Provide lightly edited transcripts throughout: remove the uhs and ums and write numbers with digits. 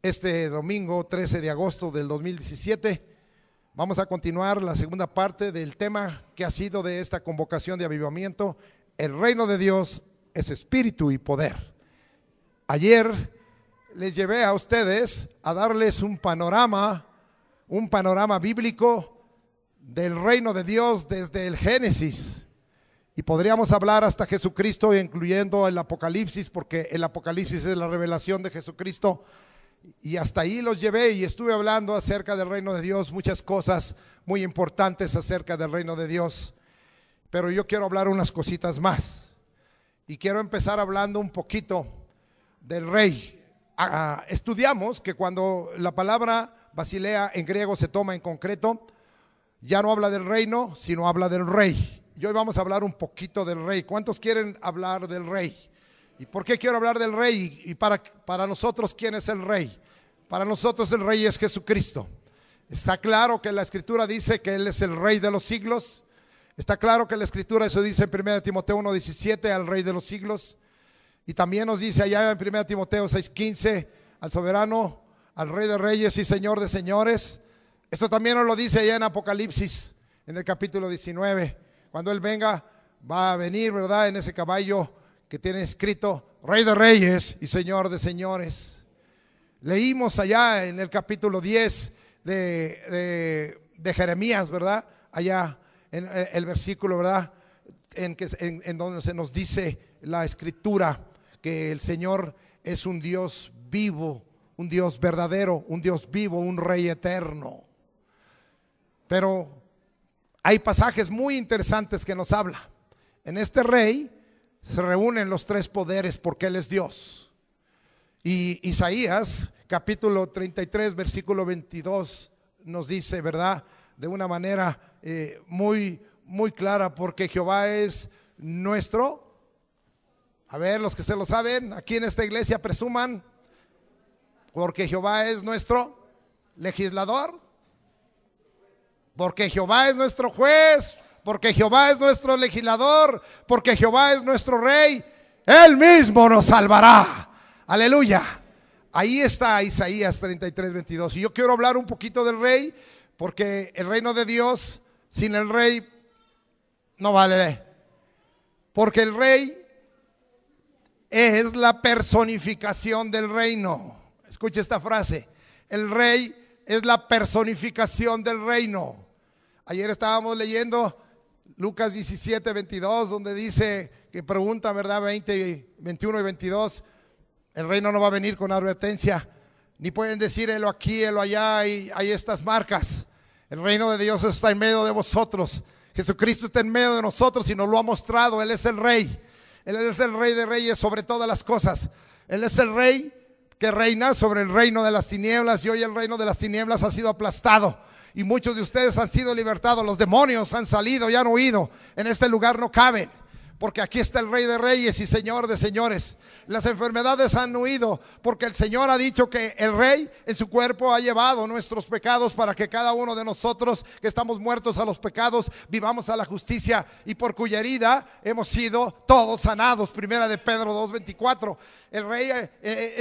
Este domingo 13 de agosto del 2017 vamos a continuar la segunda parte del tema que ha sido de esta convocación de avivamiento. El reino de Dios es espíritu y poder. Ayer les llevé a ustedes a darles un panorama bíblico del reino de Dios desde el Génesis. Y podríamos hablar hasta Jesucristo, incluyendo el Apocalipsis, porque el Apocalipsis es la revelación de Jesucristo. Y hasta ahí los llevé y estuve hablando acerca del reino de Dios, muchas cosas muy importantes acerca del reino de Dios. Pero yo quiero hablar unas cositas más. Y quiero empezar hablando un poquito del rey. Estudiamos que cuando la palabra Basilea en griego se toma en concreto, ya no habla del reino, sino habla del rey. Y hoy vamos a hablar un poquito del rey. ¿Cuántos quieren hablar del rey? ¿Y por qué quiero hablar del rey? Y para nosotros, ¿quién es el rey? Para nosotros el rey es Jesucristo. Está claro que la escritura dice que Él es el rey de los siglos. Está claro que la escritura eso dice en 1 Timoteo 1:17 al rey de los siglos. Y también nos dice allá en 1 Timoteo 6:15 al soberano, al rey de reyes y señor de señores. Esto también nos lo dice allá en Apocalipsis, en el capítulo 19. Cuando Él venga, va a venir, ¿verdad? En ese caballo que tiene escrito Rey de Reyes y Señor de Señores. Leímos allá en el capítulo 10 de Jeremías, ¿verdad? Allá en el versículo, ¿verdad? En donde se nos dice la escritura que el Señor es un Dios vivo, un Dios verdadero, un Dios vivo, un Rey eterno. Pero hay pasajes muy interesantes que nos habla. En este Rey se reúnen los tres poderes porque Él es Dios. Y Isaías capítulo 33 versículo 22 nos dice, ¿verdad? De una manera muy clara, porque Jehová es nuestro. A ver, los que se lo saben, aquí en esta iglesia presuman, porque Jehová es nuestro legislador, porque Jehová es nuestro juez, porque Jehová es nuestro legislador, porque Jehová es nuestro rey. Él mismo nos salvará. Aleluya. Ahí está Isaías 33, 22. Y yo quiero hablar un poquito del rey, porque el reino de Dios sin el rey no vale. Porque el rey es la personificación del reino. Escuche esta frase. El rey es la personificación del reino. Ayer estábamos leyendo Lucas 17, 22, donde dice, que pregunta, ¿verdad? 21 y 22. El reino no va a venir con advertencia, ni pueden decir helo aquí, helo allá, y hay estas marcas. El reino de Dios está en medio de vosotros. Jesucristo está en medio de nosotros y nos lo ha mostrado. Él es el rey. Él es el rey de reyes sobre todas las cosas. Él es el rey que reina sobre el reino de las tinieblas, y hoy el reino de las tinieblas ha sido aplastado. Y muchos de ustedes han sido libertados. Los demonios han salido y han huido. En este lugar no caben, porque aquí está el Rey de Reyes y Señor de Señores. Las enfermedades han huido, porque el Señor ha dicho que el Rey en su cuerpo ha llevado nuestros pecados, para que cada uno de nosotros que estamos muertos a los pecados vivamos a la justicia, y por cuya herida hemos sido todos sanados. Primera de Pedro 2:24. El Rey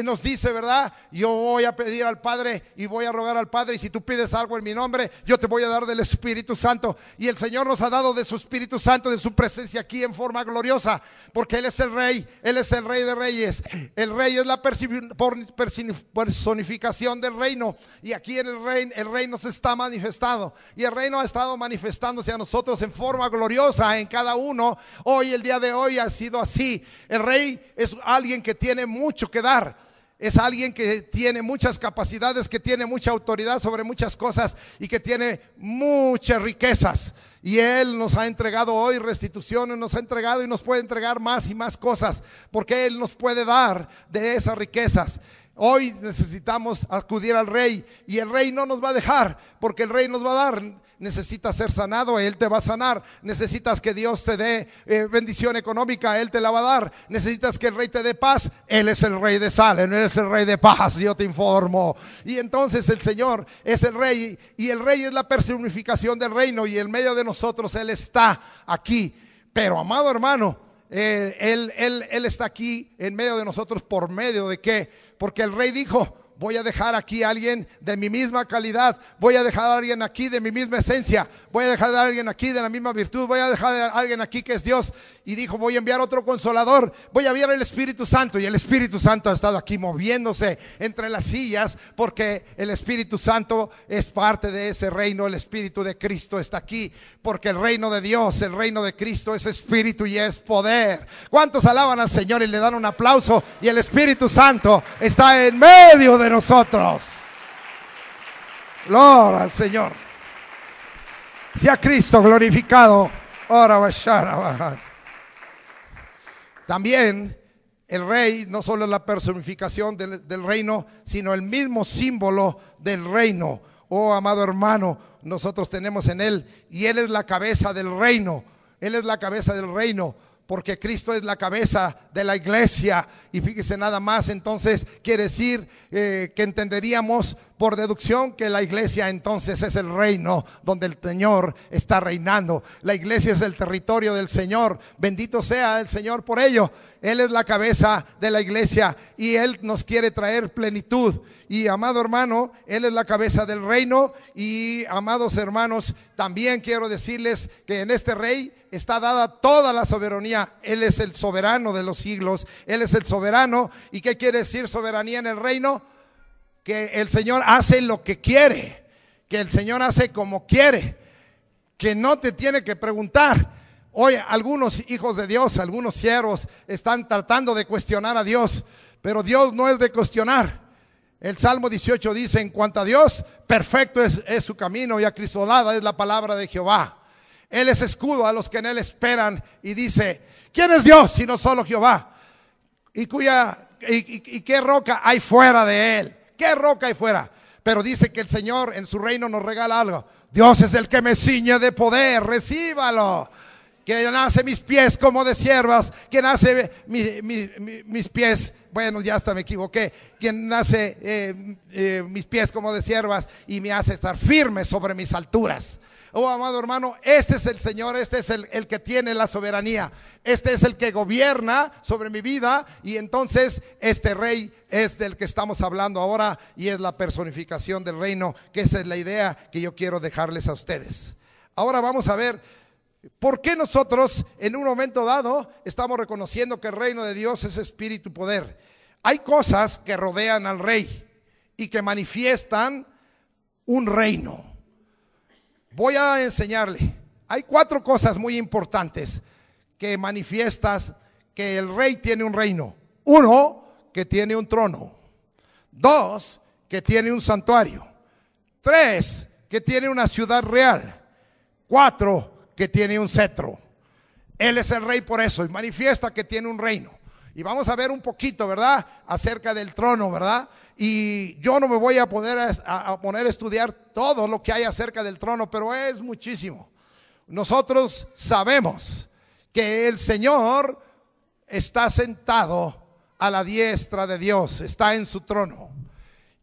nos dice, ¿verdad? Yo voy a pedir al Padre y voy a rogar al Padre, y si tú pides algo en mi nombre, yo te voy a dar del Espíritu Santo. Y el Señor nos ha dado de su Espíritu Santo, de su presencia aquí en forma gloriosa, porque Él es el Rey. Él es el Rey de Reyes. El Rey es la personificación del reino, y aquí en el reino se está manifestado, y el reino ha estado manifestándose a nosotros en forma gloriosa en cada uno. Hoy, el día de hoy ha sido así. El Rey es alguien que tiene mucho que dar. Es alguien que tiene muchas capacidades, que tiene mucha autoridad sobre muchas cosas, y que tiene muchas riquezas. Y Él nos ha entregado hoy restituciones, nos ha entregado y nos puede entregar más y más cosas, porque Él nos puede dar de esas riquezas. Hoy necesitamos acudir al Rey, y el Rey no nos va a dejar, porque el Rey nos va a dar. Necesitas ser sanado, Él te va a sanar. Necesitas que Dios te dé bendición económica, Él te la va a dar. Necesitas que el Rey te dé paz, Él es el Rey de Salem, Él es el Rey de paz, yo te informo. Y entonces el Señor es el Rey, y el Rey es la personificación del reino, y en medio de nosotros Él está aquí. Pero amado hermano, Él está aquí en medio de nosotros. ¿Por medio de qué? Porque el Rey dijo: voy a dejar aquí a alguien de mi misma calidad, voy a dejar a alguien aquí de mi misma esencia, voy a dejar a alguien aquí de la misma virtud, voy a dejar a alguien aquí que es Dios. Y dijo, voy a enviar otro consolador, voy a enviar el Espíritu Santo. Y el Espíritu Santo ha estado aquí moviéndose entre las sillas, porque el Espíritu Santo es parte de ese reino. El Espíritu de Cristo está aquí, porque el reino de Dios, el reino de Cristo es espíritu y es poder. ¿Cuántos alaban al Señor y le dan un aplauso? Y el Espíritu Santo está en medio de nosotros. Gloria al Señor. Sea Cristo glorificado. Ora bashara. También el rey no solo es la personificación del reino, sino el mismo símbolo del reino. Oh, amado hermano, nosotros tenemos en él, y él es la cabeza del reino. Él es la cabeza del reino, porque Cristo es la cabeza de la iglesia. Y fíjese nada más, entonces quiere decir que entenderíamos por deducción que la iglesia entonces es el reino donde el Señor está reinando. La iglesia es el territorio del Señor. Bendito sea el Señor por ello. Él es la cabeza de la iglesia y Él nos quiere traer plenitud. Y amado hermano, Él es la cabeza del reino. Y amados hermanos, también quiero decirles que en este rey está dada toda la soberanía. Él es el soberano de los siglos. Él es el soberano. ¿Y qué quiere decir soberanía en el reino? Que el Señor hace lo que quiere, que el Señor hace como quiere, que no te tiene que preguntar. Hoy algunos hijos de Dios, algunos siervos están tratando de cuestionar a Dios, pero Dios no es de cuestionar. El Salmo 18 dice, en cuanto a Dios, perfecto es su camino y acristalada es la palabra de Jehová. Él es escudo a los que en Él esperan, y dice, ¿quién es Dios sino solo Jehová? Y qué roca hay fuera de Él. ¿Qué roca hay fuera? Pero dice que el Señor en su reino nos regala algo. Dios es el que me ciñe de poder, recíbalo. Que nace mis pies como de siervas, que nace mis pies, bueno, ya hasta me equivoqué, quien nace mis pies como de siervas y me hace estar firme sobre mis alturas. Oh, amado hermano, este es el Señor, este es el que tiene la soberanía, este es el que gobierna sobre mi vida. Y entonces este rey es del que estamos hablando ahora, y es la personificación del reino, que esa es la idea que yo quiero dejarles a ustedes. Ahora vamos a ver por qué nosotros en un momento dado estamos reconociendo que el reino de Dios es espíritu y poder. Hay cosas que rodean al rey y que manifiestan un reino. Voy a enseñarle. Hay 4 cosas muy importantes que manifiestas que el rey tiene un reino. 1, que tiene un trono. 2, que tiene un santuario. 3, que tiene una ciudad real. 4, que tiene un cetro. Él es el rey por eso, y manifiesta que tiene un reino. Y vamos a ver un poquito, ¿verdad?, acerca del trono, ¿verdad? Y yo no me voy a poner a estudiar todo lo que hay acerca del trono, pero es muchísimo. Nosotros sabemos que el Señor está sentado a la diestra de Dios, está en su trono.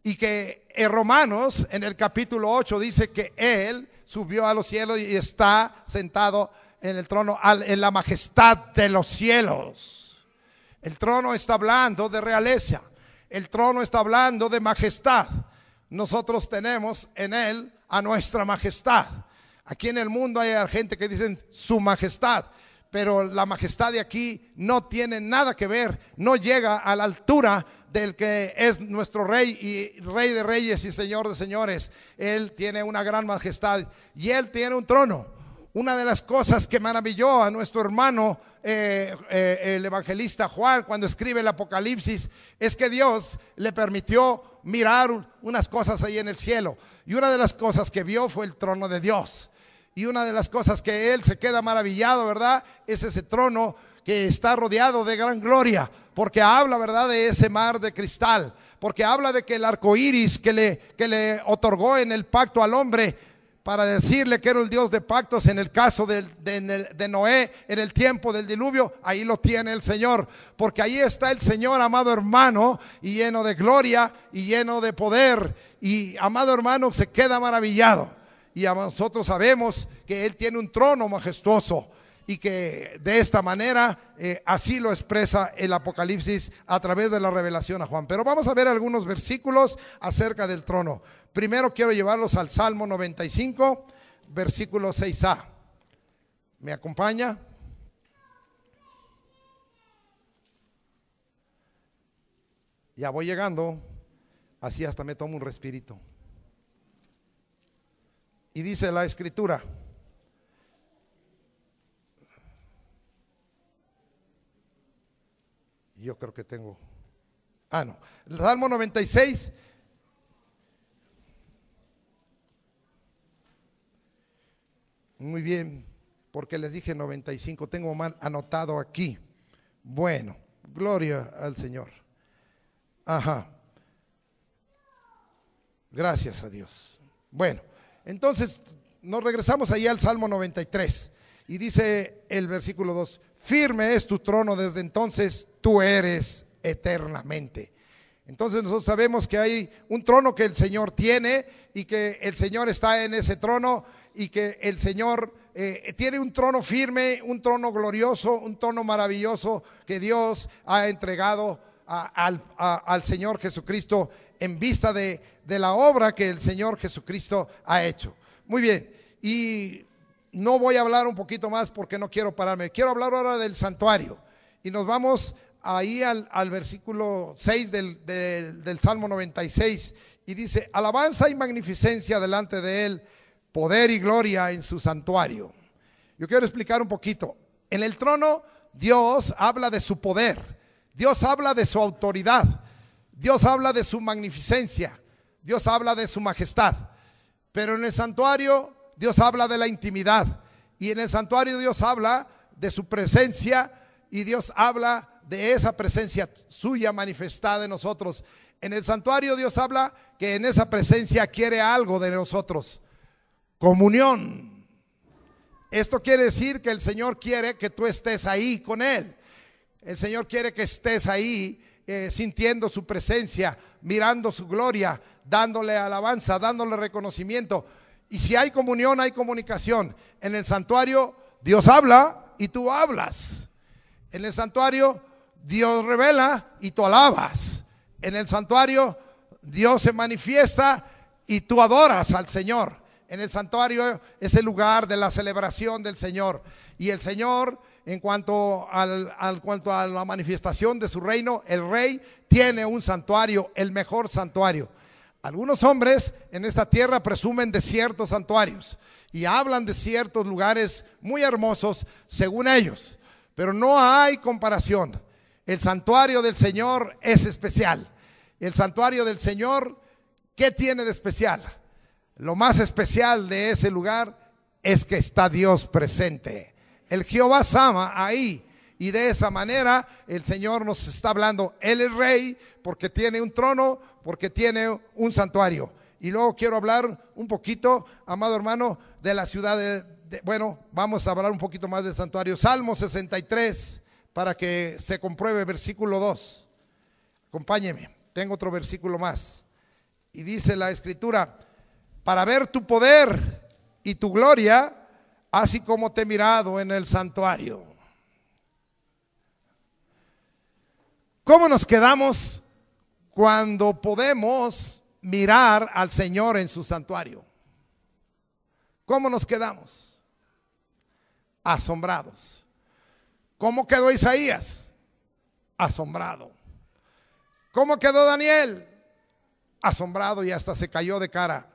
Y que en Romanos, en el capítulo 8, dice que Él subió a los cielos y está sentado en el trono, en la majestad de los cielos. El trono está hablando de realeza. El trono está hablando de majestad. Nosotros tenemos en Él a nuestra majestad. Aquí en el mundo hay gente que dicen su majestad, pero la majestad de aquí no tiene nada que ver, no llega a la altura del que es nuestro rey, y rey de reyes y señor de señores. Él tiene una gran majestad y Él tiene un trono. Una de las cosas que maravilló a nuestro hermano el evangelista Juan cuando escribe el Apocalipsis es que Dios le permitió mirar unas cosas ahí en el cielo, y una de las cosas que vio fue el trono de Dios. Y una de las cosas que él se queda maravillado, ¿verdad?, es ese trono que está rodeado de gran gloria, porque habla, ¿verdad?, de ese mar de cristal, porque habla de que el arco iris que le otorgó en el pacto al hombre, para decirle que era el Dios de pactos en el caso de Noé, en el tiempo del diluvio, ahí lo tiene el Señor, porque ahí está el Señor, amado hermano, y lleno de gloria y lleno de poder. Y amado hermano, se queda maravillado. Y nosotros sabemos que Él tiene un trono majestuoso. y que de esta manera así lo expresa el Apocalipsis a través de la revelación a Juan. Pero vamos a ver algunos versículos acerca del trono. Primero quiero llevarlos al Salmo 95, versículo 6a. ¿Me acompaña? Ya voy llegando, así hasta me tomo un respirito. Y dice la Escritura: yo creo que tengo, no, el Salmo 96. Muy bien, porque les dije 95, tengo mal anotado aquí. Bueno, gloria al Señor. Ajá. Gracias a Dios. Bueno, entonces nos regresamos ahí al Salmo 93 y dice el versículo 2: firme es tu trono desde entonces, tú eres eternamente. Entonces nosotros sabemos que hay un trono que el Señor tiene y que el Señor está en ese trono y que el Señor tiene un trono firme, un trono glorioso, un trono maravilloso que Dios ha entregado al Señor Jesucristo en vista de la obra que el Señor Jesucristo ha hecho. Muy bien, y no voy a hablar un poquito más porque no quiero pararme. Quiero hablar ahora del santuario y nos vamos ahí al versículo 6 del Salmo 96 y dice: alabanza y magnificencia delante de él, poder y gloria en su santuario. Yo quiero explicar un poquito. En el trono Dios habla de su poder, Dios habla de su autoridad, Dios habla de su magnificencia, Dios habla de su majestad. Pero en el santuario Dios habla de la intimidad, y en el santuario Dios habla de su presencia, y Dios habla de esa presencia suya manifestada en nosotros. En el santuario Dios habla que en esa presencia quiere algo de nosotros: comunión. Esto quiere decir que el Señor quiere que tú estés ahí con Él. El Señor quiere que estés ahí sintiendo su presencia, mirando su gloria, dándole alabanza, dándole reconocimiento. Y si hay comunión, hay comunicación. En el santuario Dios habla y tú hablas. En el santuario Dios revela y tú alabas. En el santuario Dios se manifiesta y tú adoras al Señor. En el santuario es el lugar de la celebración del Señor. Y el Señor, en cuanto a la manifestación de su reino, el Rey tiene un santuario, el mejor santuario. Algunos hombres en esta tierra presumen de ciertos santuarios y hablan de ciertos lugares muy hermosos según ellos, pero no hay comparación. El santuario del Señor es especial. El santuario del Señor, ¿qué tiene de especial? Lo más especial de ese lugar es que está Dios presente. El Jehová Sama ahí. Y de esa manera el Señor nos está hablando. Él es Rey porque tiene un trono, porque tiene un santuario. Y luego quiero hablar un poquito, amado hermano, de la ciudad bueno, vamos a hablar un poquito más del santuario. Salmo 63, para que se compruebe, versículo 2. Acompáñeme, tengo otro versículo más. Y dice la Escritura: para ver tu poder y tu gloria, así como te he mirado en el santuario. ¿Cómo nos quedamos cuando podemos mirar al Señor en su santuario? ¿Cómo nos quedamos? Asombrados. ¿Cómo quedó Isaías? Asombrado. ¿Cómo quedó Daniel? Asombrado y hasta se cayó de cara.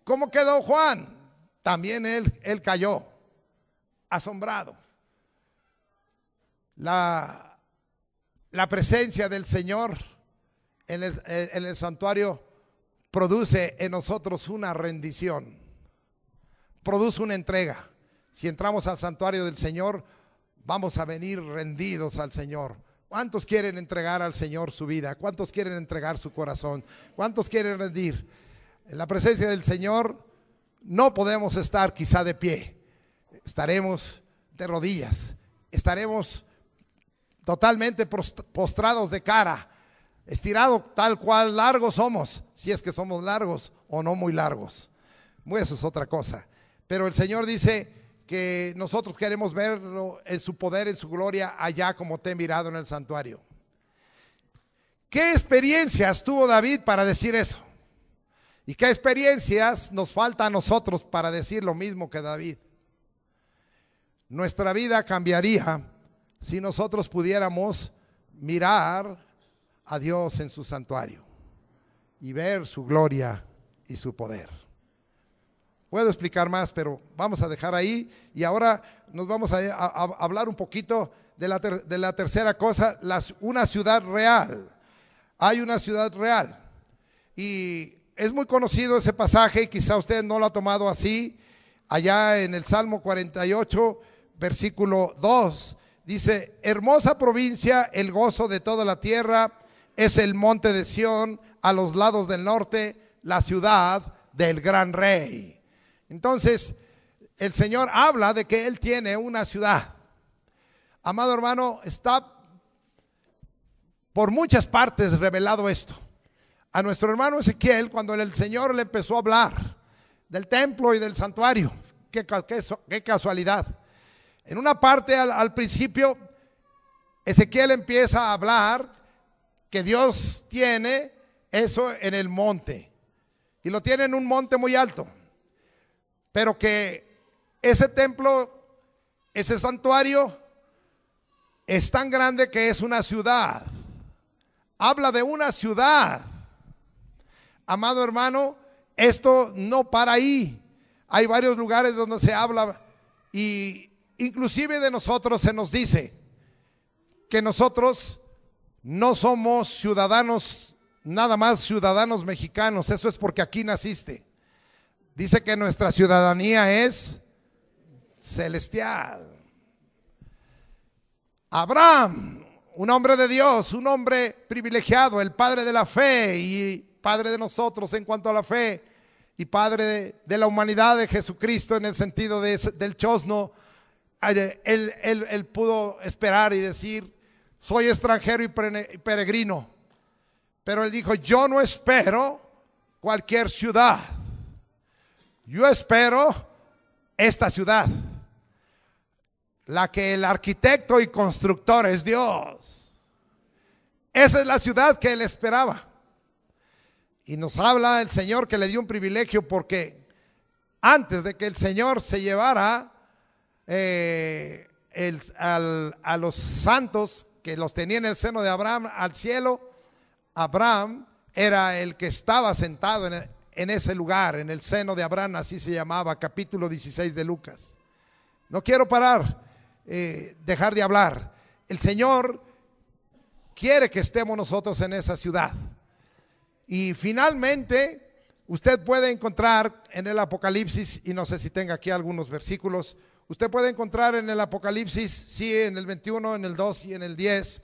¿Cómo quedó Juan? También él cayó, asombrado. La presencia del Señor en el santuario produce en nosotros una rendición, produce una entrega. Si entramos al santuario del Señor, vamos a venir rendidos al Señor. ¿Cuántos quieren entregar al Señor su vida? ¿Cuántos quieren entregar su corazón? ¿Cuántos quieren rendir? En la presencia del Señor no podemos estar quizá de pie, estaremos de rodillas, estaremos totalmente postrados de cara, estirados tal cual largos somos, si es que somos largos o no muy largos. Eso es otra cosa. Pero el Señor dice que nosotros queremos verlo en su poder, en su gloria, allá como te he mirado en el santuario. ¿Qué experiencias tuvo David para decir eso? ¿Y qué experiencias nos falta a nosotros para decir lo mismo que David? Nuestra vida cambiaría si nosotros pudiéramos mirar a Dios en su santuario y ver su gloria y su poder. Puedo explicar más, pero vamos a dejar ahí y ahora nos vamos a hablar un poquito de la tercera cosa, una ciudad real. Hay una ciudad real y es muy conocido ese pasaje, quizá usted no lo ha tomado así. Allá en el Salmo 48, versículo 2, dice: hermosa provincia, el gozo de toda la tierra, es el monte de Sión, a los lados del norte, la ciudad del gran rey. Entonces, el Señor habla de que Él tiene una ciudad. Amado hermano, está por muchas partes revelado esto. A nuestro hermano Ezequiel, cuando el Señor le empezó a hablar del templo y del santuario, qué casualidad. En una parte al principio, Ezequiel empieza a hablar que Dios tiene eso en el monte, y lo tiene en un monte muy alto, pero que ese templo, ese santuario, es tan grande que es una ciudad. Habla de una ciudad. Amado hermano, esto no para ahí. Hay varios lugares donde se habla, y inclusive de nosotros se nos dice que nosotros no somos ciudadanos, nada más ciudadanos mexicanos. Eso es porque aquí naciste. Dice que nuestra ciudadanía es celestial. Abraham, un hombre de Dios, un hombre privilegiado, el padre de la fe y padre de nosotros en cuanto a la fe, y padre de la humanidad de Jesucristo en el sentido del chosno. Él pudo esperar y decir: soy extranjero y peregrino. Pero él dijo: yo no espero cualquier ciudad, yo espero esta ciudad, la que el arquitecto y constructor es Dios. Esa es la ciudad que él esperaba. Y nos habla el Señor que le dio un privilegio, porque antes de que el Señor se llevara a los santos que los tenía en el seno de Abraham al cielo, Abraham era el que estaba sentado en ese lugar, en el seno de Abraham, así se llamaba, capítulo 16 de Lucas. No quiero dejar de hablar. El Señor quiere que estemos nosotros en esa ciudad. Y finalmente, usted puede encontrar en el Apocalipsis, y no sé si tenga aquí algunos versículos, usted puede encontrar en el Apocalipsis, sí, en el 21, en el 2 y en el 10,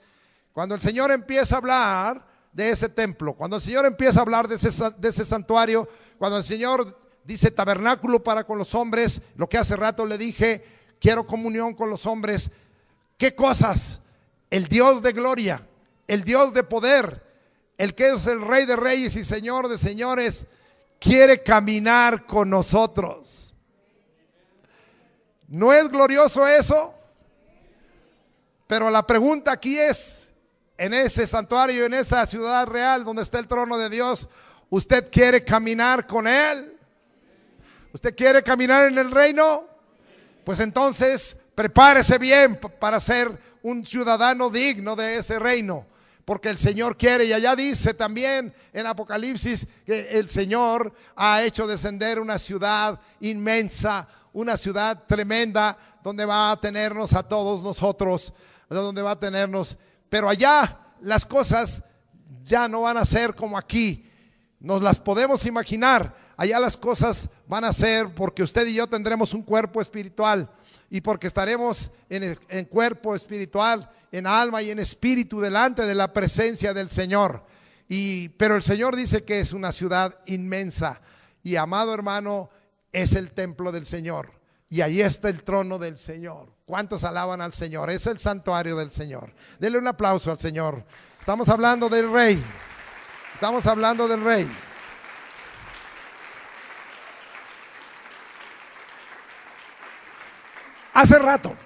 cuando el Señor empieza a hablar de ese templo, cuando el Señor empieza a hablar de ese santuario, cuando el Señor dice tabernáculo para con los hombres, lo que hace rato le dije, quiero comunión con los hombres. ¿Qué cosas? El Dios de gloria, el Dios de poder, el que es el Rey de reyes y Señor de señores, quiere caminar con nosotros. ¿No es glorioso eso? Pero la pregunta aquí es, en ese santuario, en esa ciudad real donde está el trono de Dios, ¿usted quiere caminar con Él? ¿Usted quiere caminar en el reino? Pues entonces prepárese bien para ser un ciudadano digno de ese reino, porque el Señor quiere. Y allá dice también en Apocalipsis que el Señor ha hecho descender una ciudad inmensa, una ciudad tremenda, donde va a tenernos a todos nosotros, donde va a tenernos. Pero allá las cosas ya no van a ser como aquí, nos las podemos imaginar. Allá las cosas van a ser, porque usted y yo tendremos un cuerpo espiritual, y porque estaremos en cuerpo espiritual, en alma y en espíritu delante de la presencia del Señor. Pero el Señor dice que es una ciudad inmensa, y amado hermano, es el templo del Señor, y ahí está el trono del Señor. ¿Cuántos alaban al Señor? Es el santuario del Señor. Denle un aplauso al Señor. Estamos hablando del Rey. Estamos hablando del Rey. Hace rato,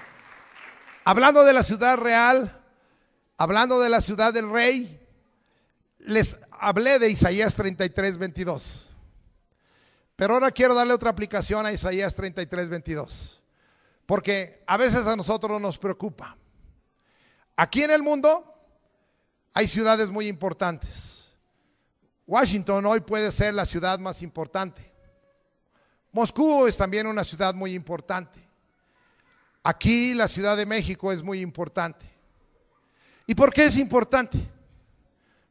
hablando de la ciudad real, hablando de la ciudad del rey, les hablé de Isaías 33, 22. Pero ahora quiero darle otra aplicación a Isaías 33, 22. Porque a veces a nosotros nos preocupa. Aquí en el mundo hay ciudades muy importantes. Washington hoy puede ser la ciudad más importante. Moscú es también una ciudad muy importante. Aquí la Ciudad de México es muy importante. ¿Y por qué es importante?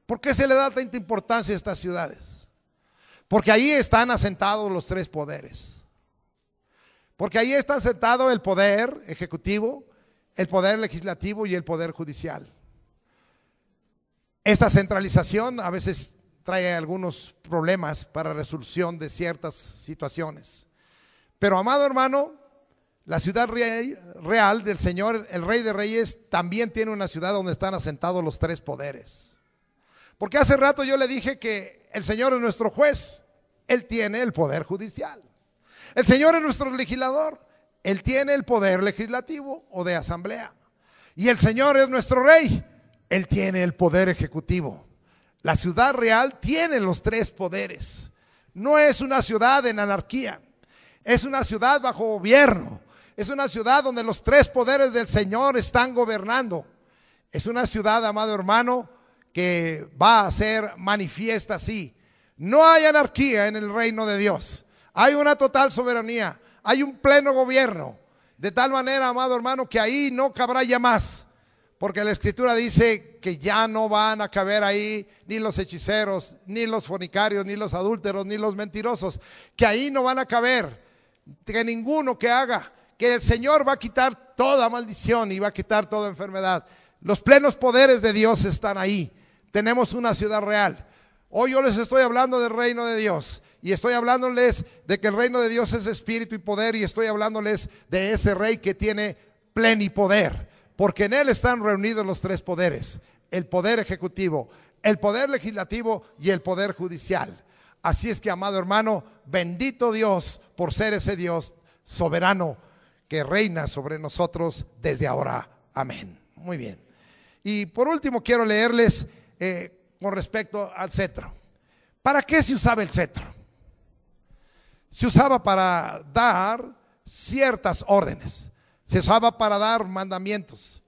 ¿Por qué se le da tanta importancia a estas ciudades? Porque ahí están asentados los tres poderes. Porque ahí está asentado el poder ejecutivo, el poder legislativo y el poder judicial. Esta centralización a veces trae algunos problemas para resolución de ciertas situaciones. Pero amado hermano, la ciudad real del Señor, el Rey de Reyes, también tiene una ciudad donde están asentados los tres poderes. Porque hace rato yo le dije que el Señor es nuestro juez, Él tiene el poder judicial. El Señor es nuestro legislador, Él tiene el poder legislativo o de asamblea. Y el Señor es nuestro Rey, Él tiene el poder ejecutivo. La ciudad real tiene los tres poderes. No es una ciudad en anarquía, es una ciudad bajo gobierno. Es una ciudad donde los tres poderes del Señor están gobernando. Es una ciudad, amado hermano, que va a ser manifiesta así. No hay anarquía en el reino de Dios. Hay una total soberanía, hay un pleno gobierno. De tal manera, amado hermano, que ahí no cabrá ya más. Porque la Escritura dice que ya no van a caber ahí ni los hechiceros, ni los fornicarios, ni los adúlteros, ni los mentirosos. Que ahí no van a caber, que ninguno que haga, que el Señor va a quitar toda maldición y va a quitar toda enfermedad. Los plenos poderes de Dios están ahí. Tenemos una ciudad real. Hoy yo les estoy hablando del reino de Dios. Y estoy hablándoles de que el reino de Dios es espíritu y poder. Y estoy hablándoles de ese rey que tiene plenipoder. Porque en él están reunidos los tres poderes: el poder ejecutivo, el poder legislativo y el poder judicial. Así es que, amado hermano, bendito Dios por ser ese Dios soberano que reina sobre nosotros desde ahora. Amén. Muy bien. Y por último quiero leerles con respecto al cetro. ¿Para qué se usaba el cetro? Se usaba para dar ciertas órdenes. Se usaba para dar mandamientos.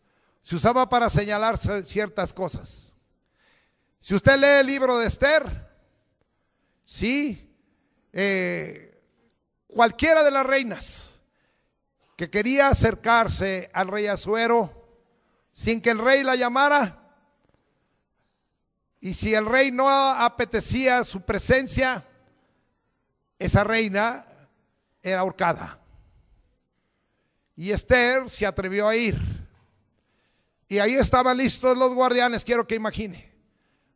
Se usaba para señalar ciertas cosas. Si usted lee el libro de Esther, sí, cualquiera de las reinas que quería acercarse al rey Asuero sin que el rey la llamara, y si el rey no apetecía su presencia, esa reina era ahorcada. Y Esther se atrevió a ir. Y ahí estaban listos los guardianes, quiero que imagine,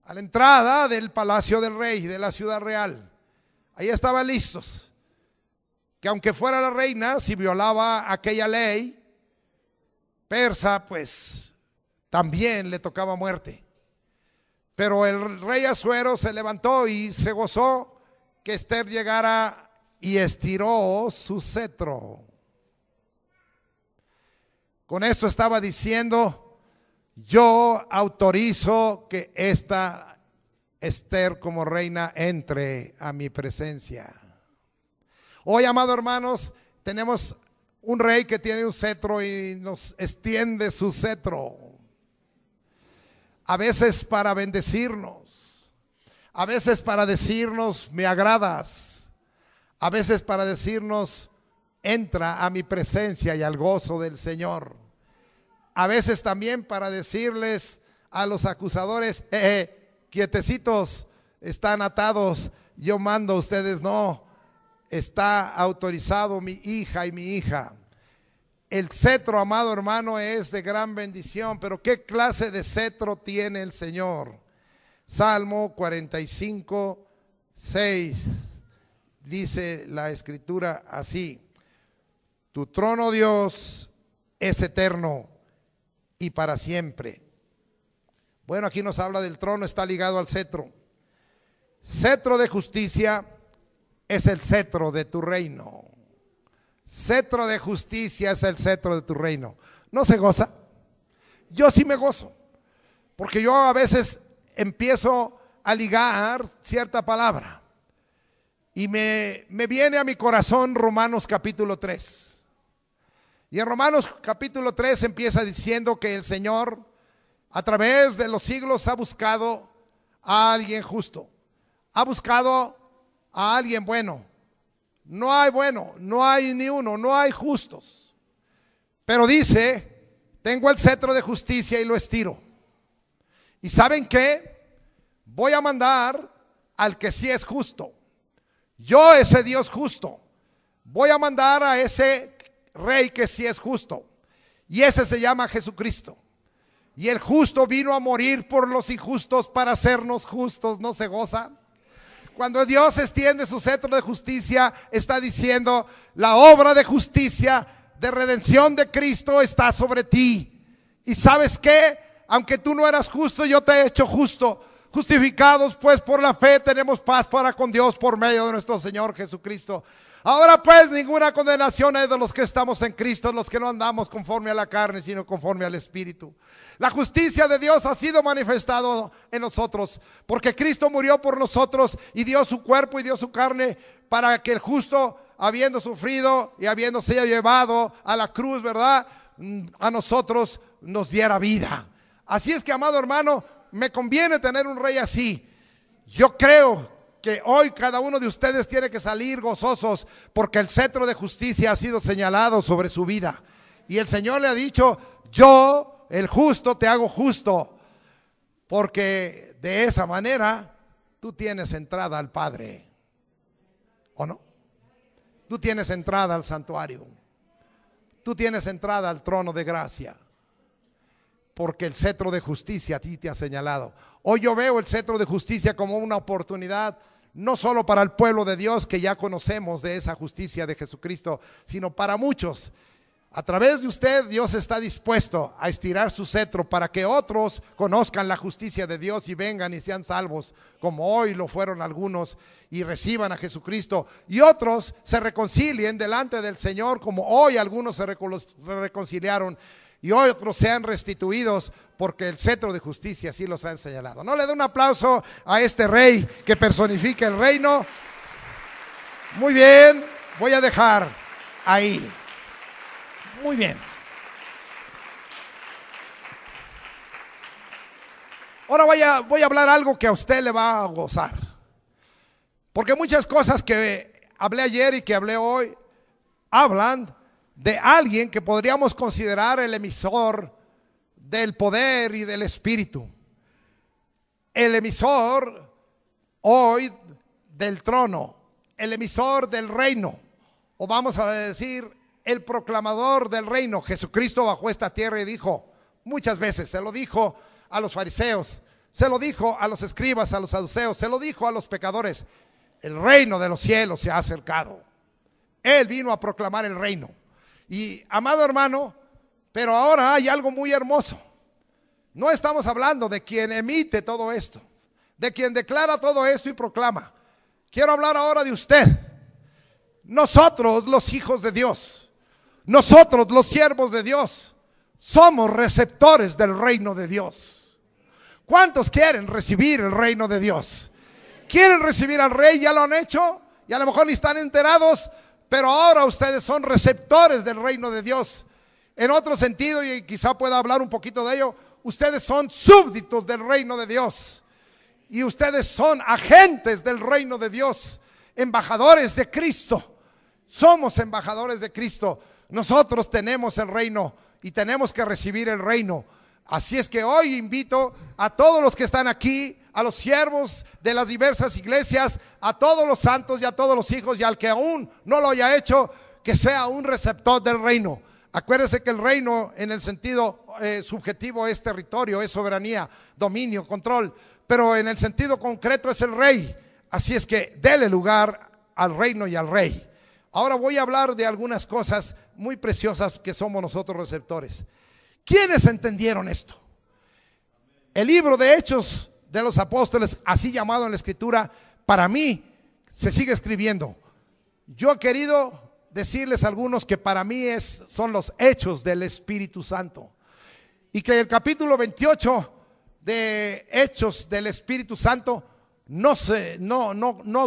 a la entrada del palacio del rey, de la ciudad real. Ahí estaban listos, que aunque fuera la reina, si violaba aquella ley persa, pues también le tocaba muerte. Pero el rey Asuero se levantó y se gozó que Esther llegara y estiró su cetro. Con esto estaba diciendo: yo autorizo que esta Esther como reina entre a mi presencia. Hoy, amados hermanos, tenemos un rey que tiene un cetro y nos extiende su cetro. A veces para bendecirnos, a veces para decirnos me agradas, a veces para decirnos entra a mi presencia y al gozo del Señor. A veces también para decirles a los acusadores, quietecitos, están atados, yo mando, ustedes no. Está autorizado mi hija y mi hija. El cetro, amado hermano, es de gran bendición. Pero ¿qué clase de cetro tiene el Señor? Salmo 45, 6 dice la Escritura así: tu trono, Dios, es eterno y para siempre. Bueno, aquí nos habla del trono, está ligado al cetro. Cetro de justicia es el cetro de tu reino. Cetro de justicia es el cetro de tu reino. ¿No se goza? Yo sí me gozo, porque yo a veces empiezo a ligar cierta palabra y me viene a mi corazón Romanos capítulo 3. Y en Romanos capítulo 3 empieza diciendo que el Señor a través de los siglos ha buscado a alguien justo, ha buscado a alguien bueno. No hay bueno, no hay ni uno, no hay justos. Pero dice, tengo el cetro de justicia y lo estiro. ¿Y saben qué? Voy a mandar al que sí es justo. Yo, ese Dios justo, voy a mandar a ese rey que sí es justo. Y ese se llama Jesucristo. Y el justo vino a morir por los injustos para hacernos justos. ¿No se goza? Cuando Dios extiende su cetro de justicia, está diciendo, la obra de justicia, de redención de Cristo está sobre ti. ¿Y sabes qué? Aunque tú no eras justo, yo te he hecho justo. Justificados pues por la fe tenemos paz para con Dios por medio de nuestro Señor Jesucristo. Ahora pues ninguna condenación hay de los que estamos en Cristo, los que no andamos conforme a la carne, sino conforme al Espíritu. La justicia de Dios ha sido manifestado en nosotros, porque Cristo murió por nosotros y dio su cuerpo y dio su carne para que el justo, habiendo sufrido y habiéndose llevado a la cruz, ¿verdad?, a nosotros nos diera vida. Así es que, amado hermano, me conviene tener un rey así. Yo creo que hoy cada uno de ustedes tiene que salir gozosos porque el cetro de justicia ha sido señalado sobre su vida. Y el Señor le ha dicho, yo, el justo, te hago justo, porque de esa manera tú tienes entrada al Padre, ¿o no? Tú tienes entrada al santuario, tú tienes entrada al trono de gracia, porque el cetro de justicia a ti te ha señalado. Hoy yo veo el cetro de justicia como una oportunidad, no solo para el pueblo de Dios que ya conocemos de esa justicia de Jesucristo, sino para muchos. A través de usted Dios está dispuesto a estirar su cetro para que otros conozcan la justicia de Dios y vengan y sean salvos, como hoy lo fueron algunos, y reciban a Jesucristo, y otros se reconcilien delante del Señor, como hoy algunos se reconciliaron y otros sean restituidos, porque el cetro de justicia así los ha señalado. ¿No le da un aplauso a este rey que personifica el reino? Muy bien, voy a dejar ahí. Muy bien. Ahora voy a hablar algo que a usted le va a gozar, porque muchas cosas que hablé ayer y que hablé hoy hablan de alguien que podríamos considerar el emisor del poder y del espíritu, el emisor hoy del trono, el emisor del reino, o vamos a decir el proclamador del reino. Jesucristo bajó a esta tierra y dijo muchas veces, se lo dijo a los fariseos, se lo dijo a los escribas, a los saduceos, se lo dijo a los pecadores, el reino de los cielos se ha acercado. Él vino a proclamar el reino. Y amado hermano, pero ahora hay algo muy hermoso. No estamos hablando de quien emite todo esto, de quien declara todo esto y proclama. Quiero hablar ahora de usted. Nosotros, los hijos de Dios, nosotros, los siervos de Dios, somos receptores del reino de Dios. ¿Cuántos quieren recibir el reino de Dios? ¿Quieren recibir al rey? ¿Ya lo han hecho? Y a lo mejor ni están enterados, pero ahora ustedes son receptores del reino de Dios. En otro sentido, y quizá pueda hablar un poquito de ello, ustedes son súbditos del reino de Dios. Y ustedes son agentes del reino de Dios, embajadores de Cristo. Somos embajadores de Cristo. Nosotros tenemos el reino y tenemos que recibir el reino. Así es que hoy invito a todos los que están aquí, a los siervos de las diversas iglesias, a todos los santos y a todos los hijos, y al que aún no lo haya hecho, que sea un receptor del reino. Acuérdese que el reino en el sentido subjetivo es territorio, es soberanía, dominio, control, pero en el sentido concreto es el rey. Así es que dele lugar al reino y al rey. Ahora voy a hablar de algunas cosas muy preciosas que somos nosotros receptores. ¿Quiénes entendieron esto? El libro de Hechos de los Apóstoles, así llamado en la Escritura, para mí se sigue escribiendo. Yo he querido decirles algunos que para mí son los hechos del Espíritu Santo. Y que el capítulo 28 de Hechos del Espíritu Santo no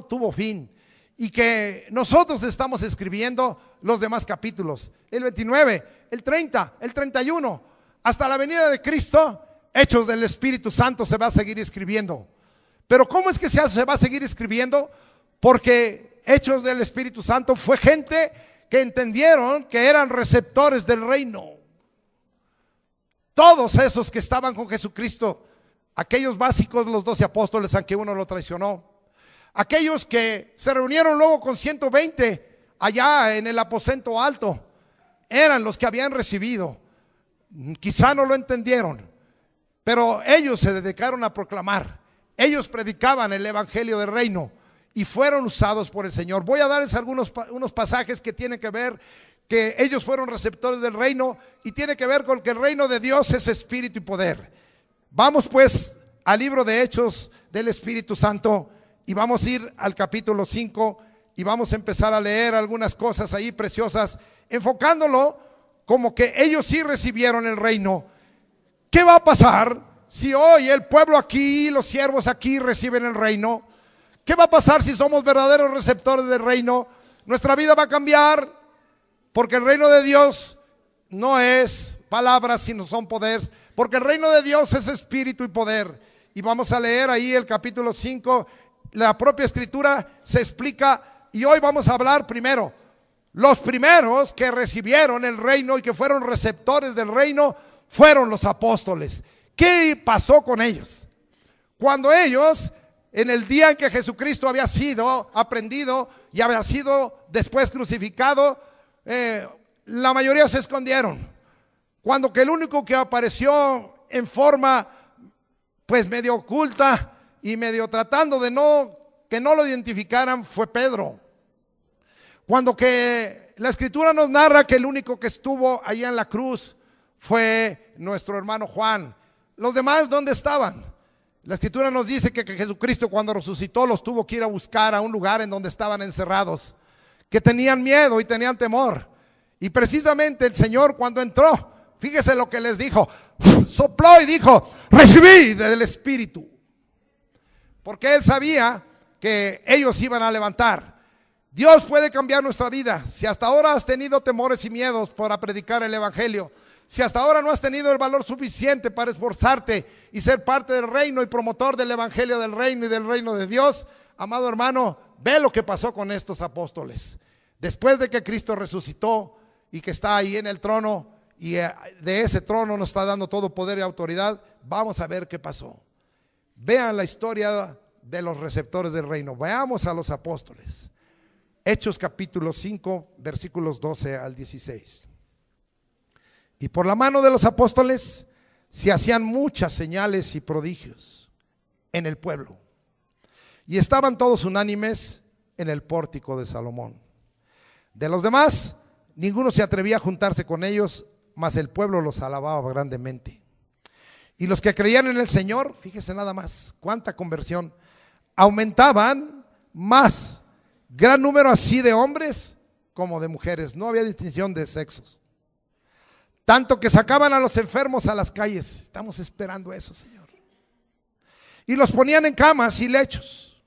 tuvo fin. Y que nosotros estamos escribiendo los demás capítulos. El 29, el 30, el 31, hasta la venida de Cristo, Hechos del Espíritu Santo se va a seguir escribiendo. Pero ¿cómo es que se va a seguir escribiendo? Porque Hechos del Espíritu Santo fue gente que entendieron que eran receptores del reino. Todos esos que estaban con Jesucristo, aquellos básicos, los 12 apóstoles, aunque uno lo traicionó, aquellos que se reunieron luego con 120 allá en el aposento alto, eran los que habían recibido. Quizá no lo entendieron, pero ellos se dedicaron a proclamar. Ellos predicaban el evangelio del reino y fueron usados por el Señor. Voy a darles unos pasajes que tienen que ver que ellos fueron receptores del reino y tiene que ver con que el reino de Dios es espíritu y poder. Vamos pues al libro de Hechos del Espíritu Santo y vamos a ir al capítulo 5 y vamos a empezar a leer algunas cosas ahí preciosas, enfocándolo como que ellos sí recibieron el reino. ¿Qué va a pasar si hoy el pueblo aquí, los siervos aquí reciben el reino? ¿Qué va a pasar si somos verdaderos receptores del reino? Nuestra vida va a cambiar, porque el reino de Dios no es palabras, sino son poder. Porque el reino de Dios es espíritu y poder. Y vamos a leer ahí el capítulo 5. La propia escritura se explica. Y hoy vamos a hablar primero. Los primeros que recibieron el reino y que fueron receptores del reino fueron los apóstoles. ¿Qué pasó con ellos? Cuando ellos, en el día en que Jesucristo había sido aprendido y había sido después crucificado, la mayoría se escondieron. Cuando que el único que apareció en forma pues medio oculta y medio tratando de que no lo identificaran fue Pedro. Cuando que la escritura nos narra que el único que estuvo allá en la cruz fue nuestro hermano Juan. Los demás, ¿dónde estaban? La escritura nos dice que Jesucristo, cuando resucitó, los tuvo que ir a buscar a un lugar en donde estaban encerrados, que tenían miedo y tenían temor. Y precisamente el Señor, cuando entró, fíjese lo que les dijo, sopló y dijo: recibid del Espíritu. Porque Él sabía que ellos iban a levantar. Dios puede cambiar nuestra vida. Si hasta ahora has tenido temores y miedos para predicar el evangelio, si hasta ahora no has tenido el valor suficiente para esforzarte y ser parte del reino y promotor del evangelio del reino y del reino de Dios, amado hermano, ve lo que pasó con estos apóstoles. Después de que Cristo resucitó y que está ahí en el trono, y de ese trono nos está dando todo poder y autoridad, vamos a ver qué pasó. Vean la historia de los receptores del reino. Veamos a los apóstoles. Hechos capítulo 5, versículos 12 al 16. Y por la mano de los apóstoles se hacían muchas señales y prodigios en el pueblo. Y estaban todos unánimes en el pórtico de Salomón. De los demás, ninguno se atrevía a juntarse con ellos, mas el pueblo los alababa grandemente. Y los que creían en el Señor, fíjese nada más, cuánta conversión, aumentaban más, gran número así de hombres como de mujeres. No había distinción de sexos. Tanto que sacaban a los enfermos a las calles. Estamos esperando eso, Señor. Y los ponían en camas y lechos,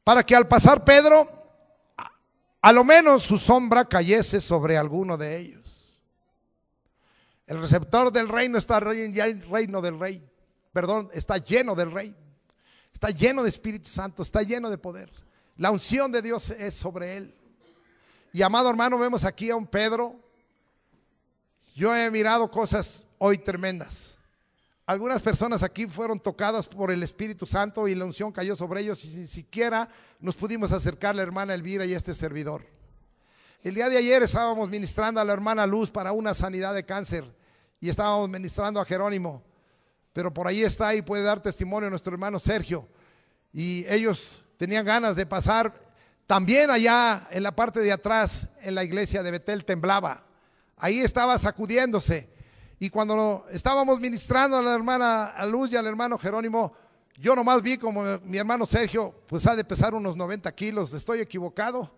para que al pasar Pedro, a lo menos su sombra cayese sobre alguno de ellos. El receptor del reino está reino del rey. Perdón, está lleno del rey. Está lleno de Espíritu Santo, está lleno de poder. La unción de Dios es sobre él. Y amado hermano, vemos aquí a un Pedro. Yo he mirado cosas hoy tremendas. Algunas personas aquí fueron tocadas por el Espíritu Santo y la unción cayó sobre ellos y sin siquiera nos pudimos acercar a la hermana Elvira y a este servidor. El día de ayer estábamos ministrando a la hermana Luz para una sanidad de cáncer y estábamos ministrando a Jerónimo, pero por ahí está y puede dar testimonio nuestro hermano Sergio, y ellos tenían ganas de pasar. También allá en la parte de atrás en la iglesia de Betel temblaba, ahí estaba sacudiéndose. Y cuando estábamos ministrando a la hermana Luz y al hermano Jerónimo, yo nomás vi como mi hermano Sergio pues ha de pesar unos 90 kilos, ¿estoy equivocado?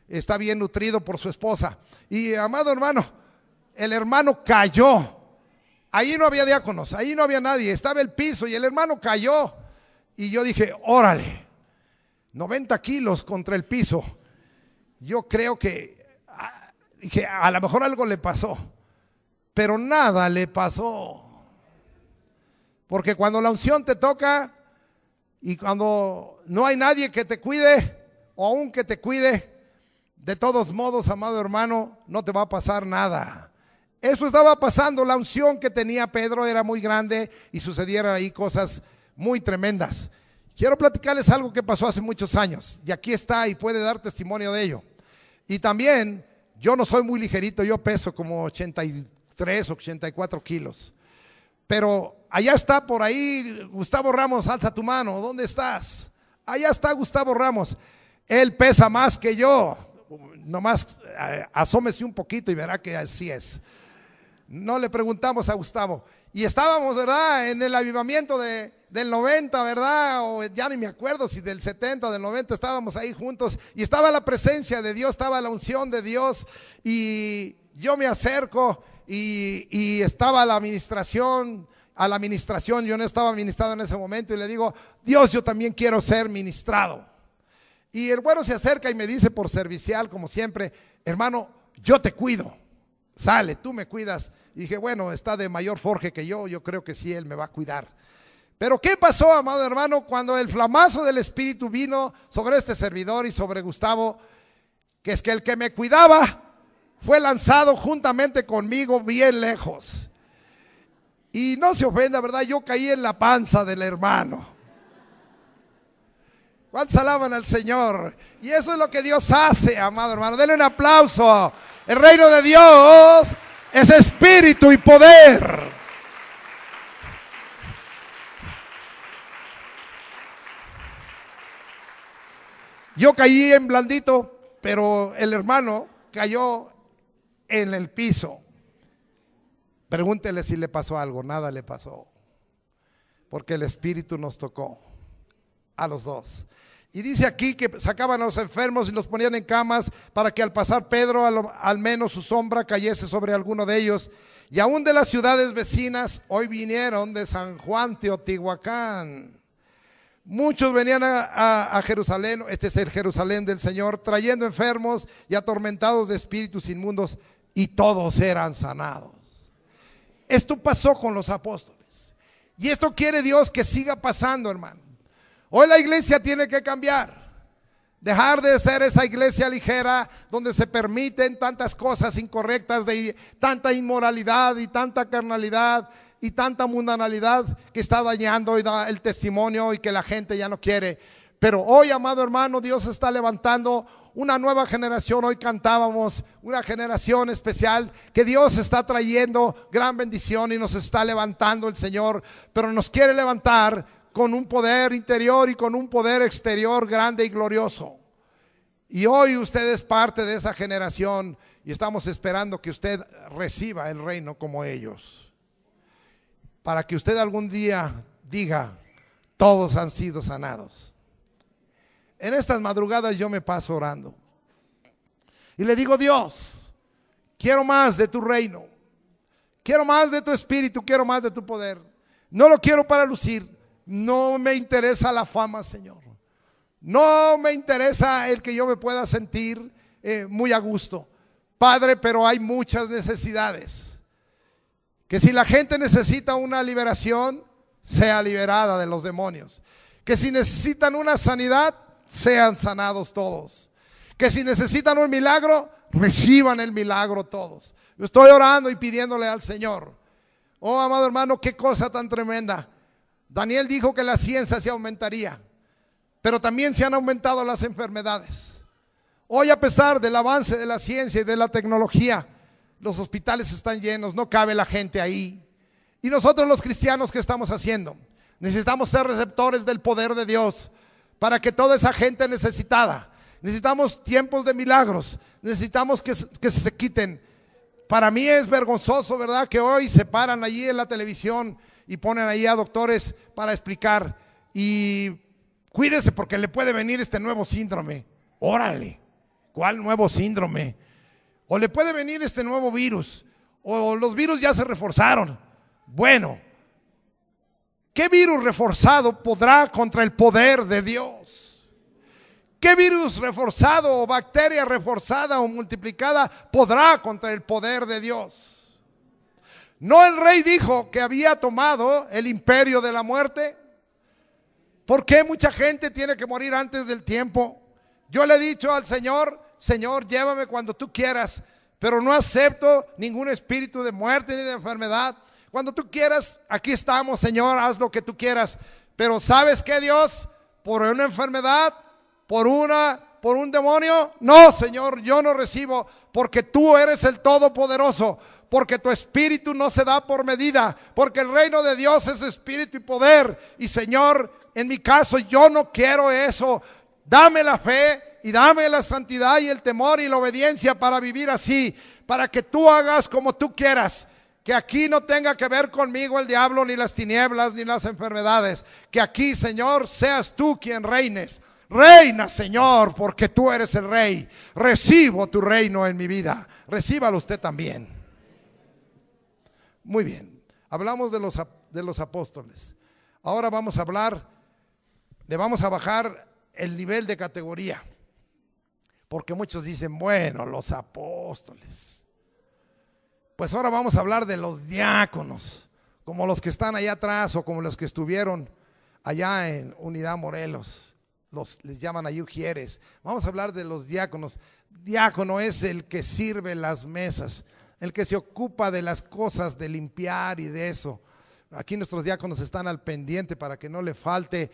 está bien nutrido por su esposa. Y amado hermano, el hermano cayó. Ahí no había diáconos, ahí no había nadie, estaba el piso y el hermano cayó. Y yo dije, órale, 90 kilos contra el piso. Yo creo que, dije, a lo mejor algo le pasó, pero nada le pasó. Porque cuando la unción te toca y cuando no hay nadie que te cuide, o aún que te cuide, de todos modos, amado hermano, no te va a pasar nada. Eso estaba pasando, la unción que tenía Pedro era muy grande y sucedieron ahí cosas muy tremendas. Quiero platicarles algo que pasó hace muchos años y aquí está y puede dar testimonio de ello. Y también, yo no soy muy ligerito, yo peso como 83, 84 kilos. Pero allá está por ahí Gustavo Ramos, alza tu mano, ¿dónde estás? Allá está Gustavo Ramos, él pesa más que yo, nomás asómese un poquito y verá que así es. No le preguntamos a Gustavo. Y estábamos, ¿verdad?, en el avivamiento del 90, ¿verdad? O ya ni me acuerdo si del 70, del 90, estábamos ahí juntos y estaba la presencia de Dios, estaba la unción de Dios y yo me acerco y estaba la administración, yo no estaba ministrado en ese momento y le digo, Dios, yo también quiero ser ministrado. Y el bueno se acerca y me dice por servicial, como siempre, hermano, yo te cuido, sale, tú me cuidas. Y dije, bueno, está de mayor forje que yo creo que sí, él me va a cuidar. Pero ¿qué pasó, amado hermano, cuando el flamazo del Espíritu vino sobre este servidor y sobre Gustavo? Que es que el que me cuidaba fue lanzado juntamente conmigo bien lejos. Y no se ofenda, ¿verdad? Yo caí en la panza del hermano. ¿Cuántos alaban al Señor? Y eso es lo que Dios hace, amado hermano. Denle un aplauso. El reino de Dios es espíritu y poder. Yo caí en blandito, pero el hermano cayó en el piso. Pregúntele si le pasó algo. Nada le pasó, porque el Espíritu nos tocó a los dos. Y dice aquí que sacaban a los enfermos y los ponían en camas para que al pasar Pedro al menos su sombra cayese sobre alguno de ellos. Y aún de las ciudades vecinas, hoy vinieron de San Juan, Teotihuacán. Muchos venían a Jerusalén, este es el Jerusalén del Señor, trayendo enfermos y atormentados de espíritus inmundos, y todos eran sanados. Esto pasó con los apóstoles. Y esto quiere Dios que siga pasando, hermano. Hoy la iglesia tiene que cambiar. Dejar de ser esa iglesia ligera donde se permiten tantas cosas incorrectas, de tanta inmoralidad y tanta carnalidad y tanta mundanalidad que está dañando y da el testimonio y que la gente ya no quiere. Pero hoy, amado hermano, Dios está levantando una nueva generación. Hoy cantábamos una generación especial que Dios está trayendo gran bendición y nos está levantando el Señor, pero nos quiere levantar con un poder interior y con un poder exterior grande y glorioso. Y hoy usted es parte de esa generación y estamos esperando que usted reciba el reino como ellos, para que usted algún día diga, todos han sido sanados. En estas madrugadas yo me paso orando y le digo, Dios, quiero más de tu reino, quiero más de tu espíritu, quiero más de tu poder. No lo quiero para lucir. No me interesa la fama, Señor. No me interesa el que yo me pueda sentir muy a gusto, Padre, pero hay muchas necesidades. Que si la gente necesita una liberación, sea liberada de los demonios. Que si necesitan una sanidad, sean sanados todos. Que si necesitan un milagro, reciban el milagro todos. Yo estoy orando y pidiéndole al Señor. Oh, amado hermano, qué cosa tan tremenda. Daniel dijo que la ciencia se aumentaría, pero también se han aumentado las enfermedades. Hoy, a pesar del avance de la ciencia y de la tecnología, los hospitales están llenos, no cabe la gente ahí. Y nosotros los cristianos, ¿qué estamos haciendo? Necesitamos ser receptores del poder de Dios para que toda esa gente necesitada, necesitamos tiempos de milagros, necesitamos que se quiten. Para mí es vergonzoso, ¿verdad?, que hoy se paran allí en la televisión y ponen ahí a doctores para explicar, y cuídese porque le puede venir este nuevo síndrome. Órale, ¿Cuál nuevo síndrome? O le puede venir este nuevo virus, o los virus ya se reforzaron. Bueno, ¿qué virus reforzado podrá contra el poder de Dios? ¿Qué virus reforzado o bacteria reforzada o multiplicada podrá contra el poder de Dios? ¿No el rey dijo que había tomado el imperio de la muerte? ¿Por qué mucha gente tiene que morir antes del tiempo? Yo le he dicho al Señor: Señor, llévame cuando tú quieras, pero no acepto ningún espíritu de muerte ni de enfermedad. Cuando tú quieras, aquí estamos, Señor, haz lo que tú quieras. Pero ¿sabes qué, Dios? Por una enfermedad, por un demonio, no, Señor, yo no recibo, porque tú eres el Todopoderoso, porque tu espíritu no se da por medida, porque el reino de Dios es espíritu y poder. Y Señor, en mi caso yo no quiero eso. Dame la fe y dame la santidad y el temor y la obediencia para vivir así, para que tú hagas como tú quieras. Que aquí no tenga que ver conmigo el diablo, ni las tinieblas, ni las enfermedades. Que aquí, Señor, seas tú quien reines. Reina, Señor, porque tú eres el rey. Recibo tu reino en mi vida. Recíbalo usted también. Muy bien, hablamos de los apóstoles. Ahora vamos a hablar, le vamos a bajar el nivel de categoría. Porque muchos dicen, bueno, los apóstoles. Pues ahora vamos a hablar de los diáconos, como los que están allá atrás o como los que estuvieron allá en Unidad Morelos. Les llaman ahí ujieres. Vamos a hablar de los diáconos. Diácono es el que sirve las mesas, el que se ocupa de las cosas de limpiar y de eso. Aquí nuestros diáconos están al pendiente para que no le falte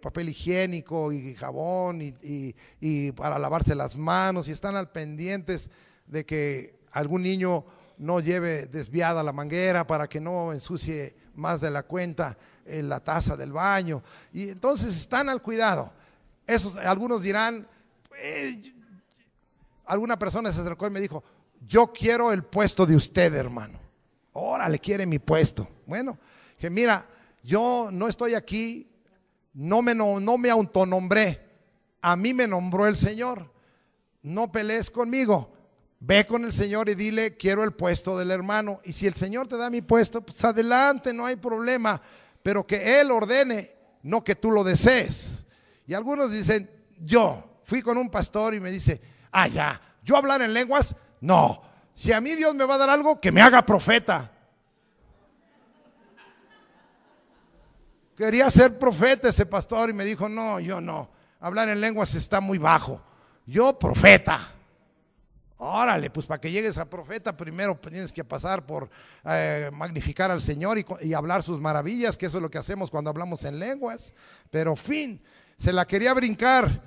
papel higiénico y jabón y para lavarse las manos, y están al pendientes de que algún niño no lleve desviada la manguera para que no ensucie más de la cuenta la taza del baño. Y entonces están al cuidado. Algunos dirán, alguna persona se acercó y me dijo: yo quiero el puesto de usted, hermano. Órale, quiere mi puesto. Bueno, que mira, yo no estoy aquí, no me autonombré, a mí me nombró el Señor. No pelees conmigo, ve con el Señor y dile: quiero el puesto del hermano. Y si el Señor te da mi puesto, pues adelante, no hay problema, pero que Él ordene, no que tú lo desees. Y algunos dicen: yo fui con un pastor y me dice: ya, yo hablar en lenguas, no, si a mí Dios me va a dar algo, que me haga profeta. Quería ser profeta ese pastor y me dijo: no, yo no, hablar en lenguas está muy bajo, yo profeta. Órale, pues para que llegues a profeta primero tienes que pasar por magnificar al Señor y hablar sus maravillas, que eso es lo que hacemos cuando hablamos en lenguas. Pero fin, se la quería brincar.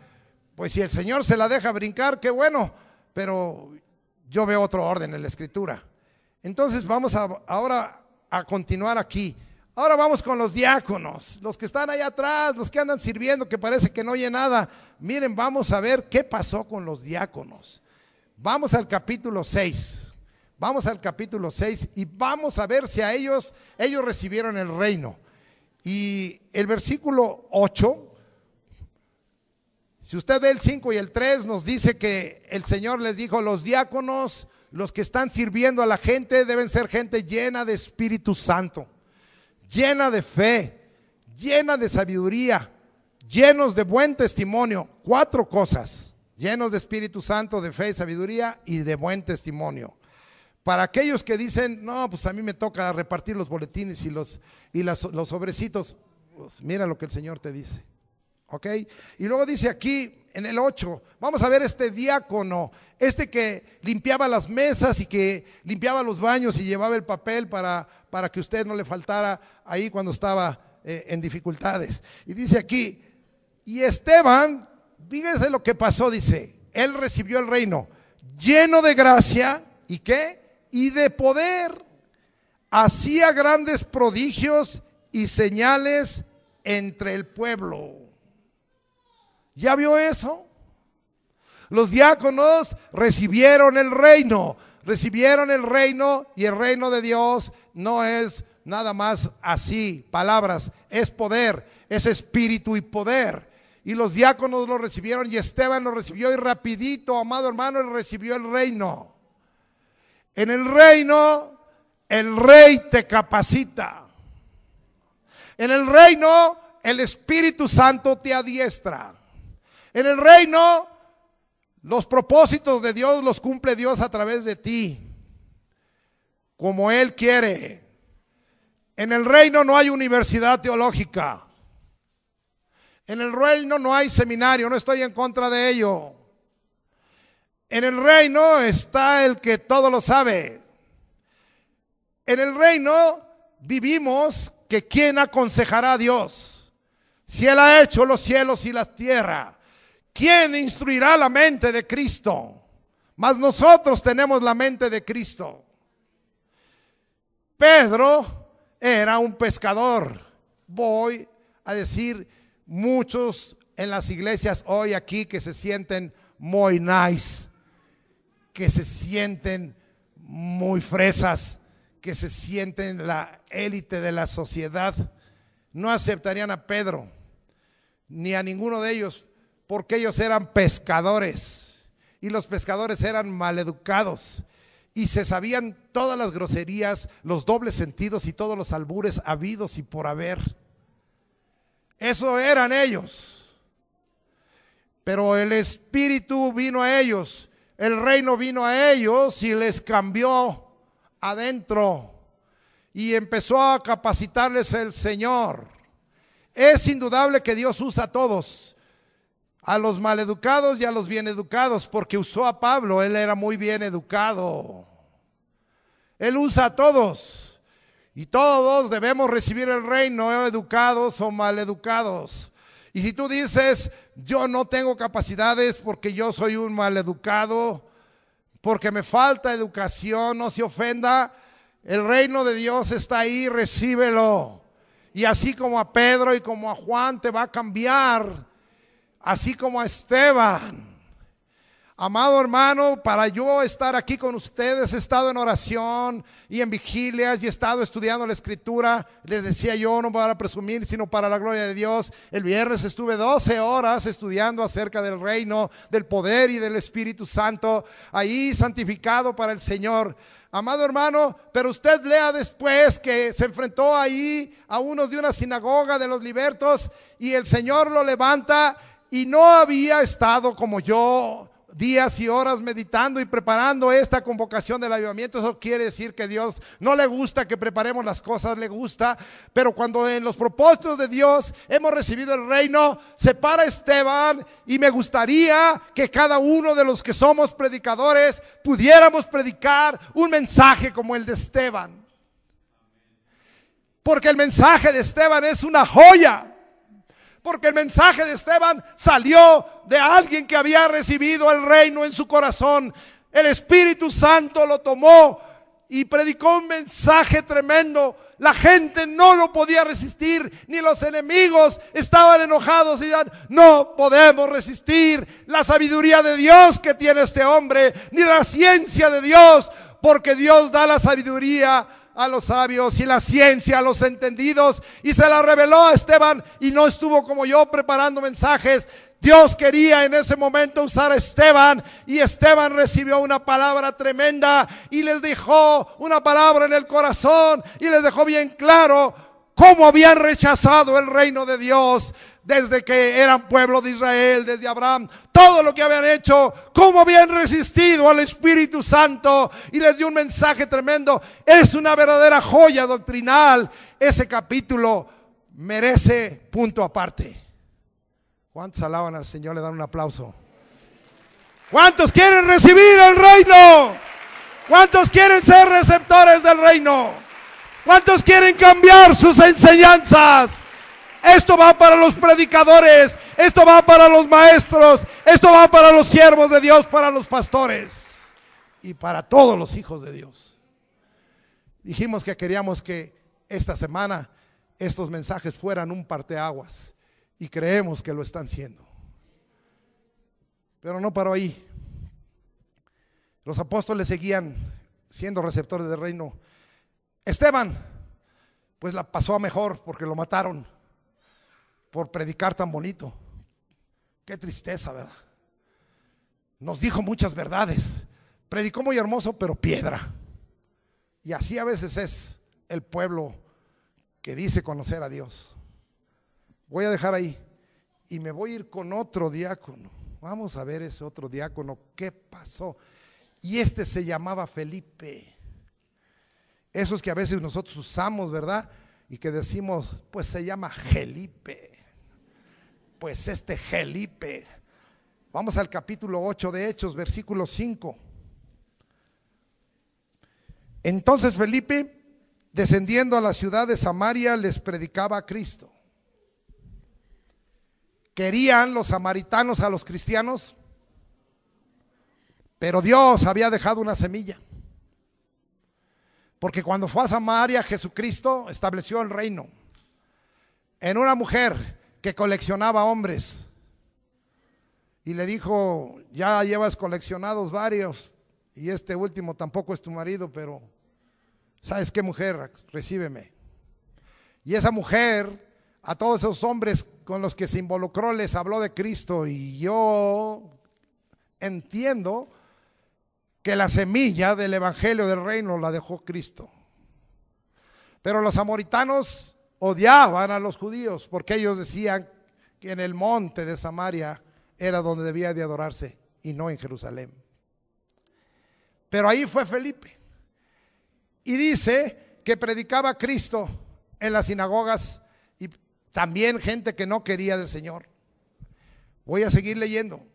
Pues si el Señor se la deja brincar, qué bueno, pero yo veo otro orden en la Escritura. Entonces vamos ahora a continuar aquí. Ahora vamos con los diáconos, los que están allá atrás, los que andan sirviendo, que parece que no oye nada. Miren, vamos a ver qué pasó con los diáconos. Vamos al capítulo 6. Vamos al capítulo 6 y vamos a ver si a ellos recibieron el reino. Y el versículo 8, si usted ve el 5 y el 3, nos dice que el Señor les dijo: los diáconos, los que están sirviendo a la gente, deben ser gente llena de Espíritu Santo, llena de fe, llena de sabiduría, llenos de buen testimonio. 4 cosas: llenos de Espíritu Santo, de fe, sabiduría y de buen testimonio. Para aquellos que dicen: no, pues a mí me toca repartir los boletines y los sobrecitos, pues mira lo que el Señor te dice. ¿Ok? Y luego dice aquí en el 8, vamos a ver este diácono, este que limpiaba las mesas y que limpiaba los baños y llevaba el papel para que usted no le faltara ahí cuando estaba en dificultades. Y dice aquí: y Esteban, fíjense lo que pasó, dice, él recibió el reino lleno de gracia y ¿qué? Y de poder, hacía grandes prodigios y señales entre el pueblo. ¿Ya vio eso? Los diáconos recibieron el reino y el reino de Dios no es nada más así, palabras, es poder, es espíritu y poder. y los diáconos lo recibieron y Esteban lo recibió y rapidito, amado hermano, él recibió el reino. En el reino, el rey te capacita. En el reino, el Espíritu Santo te adiestra. En el reino, los propósitos de Dios los cumple Dios a través de ti, como Él quiere. En el reino no hay universidad teológica. En el reino no hay seminario, no estoy en contra de ello. En el reino está el que todo lo sabe. En el reino vivimos que ¿quién aconsejará a Dios? Si Él ha hecho los cielos y la tierra, ¿quién instruirá la mente de Cristo? Mas nosotros tenemos la mente de Cristo. Pedro era un pescador. Voy a decir, muchos en las iglesias hoy aquí que se sienten muy nice, que se sienten muy fresas, que se sienten la élite de la sociedad, no aceptarían a Pedro ni a ninguno de ellos, porque ellos eran pescadores y los pescadores eran maleducados y se sabían todas las groserías, los dobles sentidos y todos los albures habidos y por haber. Eso eran ellos. Pero el Espíritu vino a ellos, el reino vino a ellos y les cambió adentro y empezó a capacitarles el Señor. Es indudable que Dios usa a todos, a los maleducados y a los bien educados, porque usó a Pablo, él era muy bien educado. Él usa a todos y todos debemos recibir el reino, educados o maleducados. Y si tú dices, yo no tengo capacidades porque yo soy un maleducado, porque me falta educación, no se ofenda, el reino de Dios está ahí, recíbelo. Y así como a Pedro y como a Juan te va a cambiar, así como a Esteban. Amado hermano, para yo estar aquí con ustedes he estado en oración y en vigilias y he estado estudiando la escritura. Les decía yo, no para presumir, sino para la gloria de Dios. El viernes estuve 12 horas estudiando acerca del reino, del poder y del Espíritu Santo, ahí santificado para el Señor. Amado hermano, pero usted lea después que se enfrentó ahí a unos de una sinagoga de los libertos y el Señor lo levanta y no había estado como yo días y horas meditando y preparando esta convocación del avivamiento. Eso quiere decir que Dios no le gusta que preparemos las cosas, le gusta, pero cuando en los propósitos de Dios hemos recibido el reino, se para Esteban y me gustaría que cada uno de los que somos predicadores pudiéramos predicar un mensaje como el de Esteban, porque el mensaje de Esteban es una joya. Porque el mensaje de Esteban salió de alguien que había recibido el reino en su corazón. El Espíritu Santo lo tomó y predicó un mensaje tremendo. La gente no lo podía resistir, ni los enemigos estaban enojados y decían, no podemos resistir la sabiduría de Dios que tiene este hombre, ni la ciencia de Dios, porque Dios da la sabiduría a los sabios y la ciencia a los entendidos, y se la reveló a Esteban y no estuvo como yo preparando mensajes. Dios quería en ese momento usar a Esteban y Esteban recibió una palabra tremenda y les dejó una palabra en el corazón y les dejó bien claro cómo habían rechazado el reino de Dios desde que eran pueblo de Israel, desde Abraham, todo lo que habían hecho, cómo habían resistido al Espíritu Santo, y les dio un mensaje tremendo. Es una verdadera joya doctrinal. Ese capítulo merece punto aparte. ¿Cuántos alaban al Señor? Le dan un aplauso. ¿Cuántos quieren recibir el reino? ¿Cuántos quieren ser receptores del reino? ¿Cuántos quieren cambiar sus enseñanzas? Esto va para los predicadores, esto va para los maestros, esto va para los siervos de Dios, para los pastores y para todos los hijos de Dios. Dijimos que queríamos que esta semana estos mensajes fueran un parteaguas y creemos que lo están siendo. Pero no paró ahí. Los apóstoles seguían siendo receptores del reino. Esteban, pues la pasó a mejor porque lo mataron por predicar tan bonito. Qué tristeza, ¿verdad? Nos dijo muchas verdades, predicó muy hermoso, pero piedra. Y así a veces es el pueblo que dice conocer a Dios. Voy a dejar ahí y me voy a ir con otro diácono. Vamos a ver ese otro diácono, qué pasó. Y este se llamaba Felipe. Esos que a veces nosotros usamos, ¿verdad? Y que decimos, pues se llama Gelipe. Pues este Gelipe. Vamos al capítulo 8 de Hechos, versículo 5. Entonces Felipe, descendiendo a la ciudad de Samaria, les predicaba a Cristo. ¿Querían los samaritanos a los cristianos? Pero Dios había dejado una semilla. Porque cuando fue a Samaria, Jesucristo estableció el reino en una mujer que coleccionaba hombres. Y le dijo, ya llevas coleccionados varios y este último tampoco es tu marido, pero ¿sabes qué, mujer? Recíbeme. Y esa mujer a todos esos hombres con los que se involucró les habló de Cristo. Y yo entiendo que la semilla del evangelio del reino la dejó Cristo. Pero los samaritanos odiaban a los judíos porque ellos decían que en el monte de Samaria era donde debía de adorarse y no en Jerusalén. Pero ahí fue Felipe y dice que predicaba a Cristo en las sinagogas y también gente que no quería del Señor. Voy a seguir leyendo.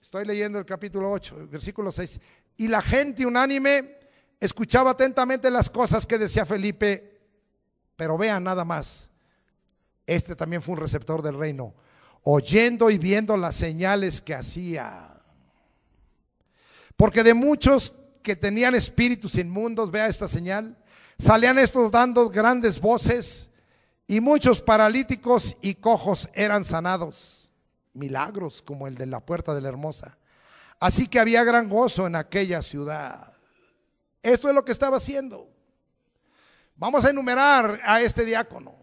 Estoy leyendo el capítulo 8, versículo 6. Y la gente unánime escuchaba atentamente las cosas que decía Felipe, pero vean nada más. Este también fue un receptor del reino, oyendo y viendo las señales que hacía. Porque de muchos que tenían espíritus inmundos, vea esta señal, salían estos dando grandes voces y muchos paralíticos y cojos eran sanados. Milagros como el de la puerta de la Hermosa. Así que había gran gozo en aquella ciudad. Esto es lo que estaba haciendo. Vamos a enumerar a este diácono.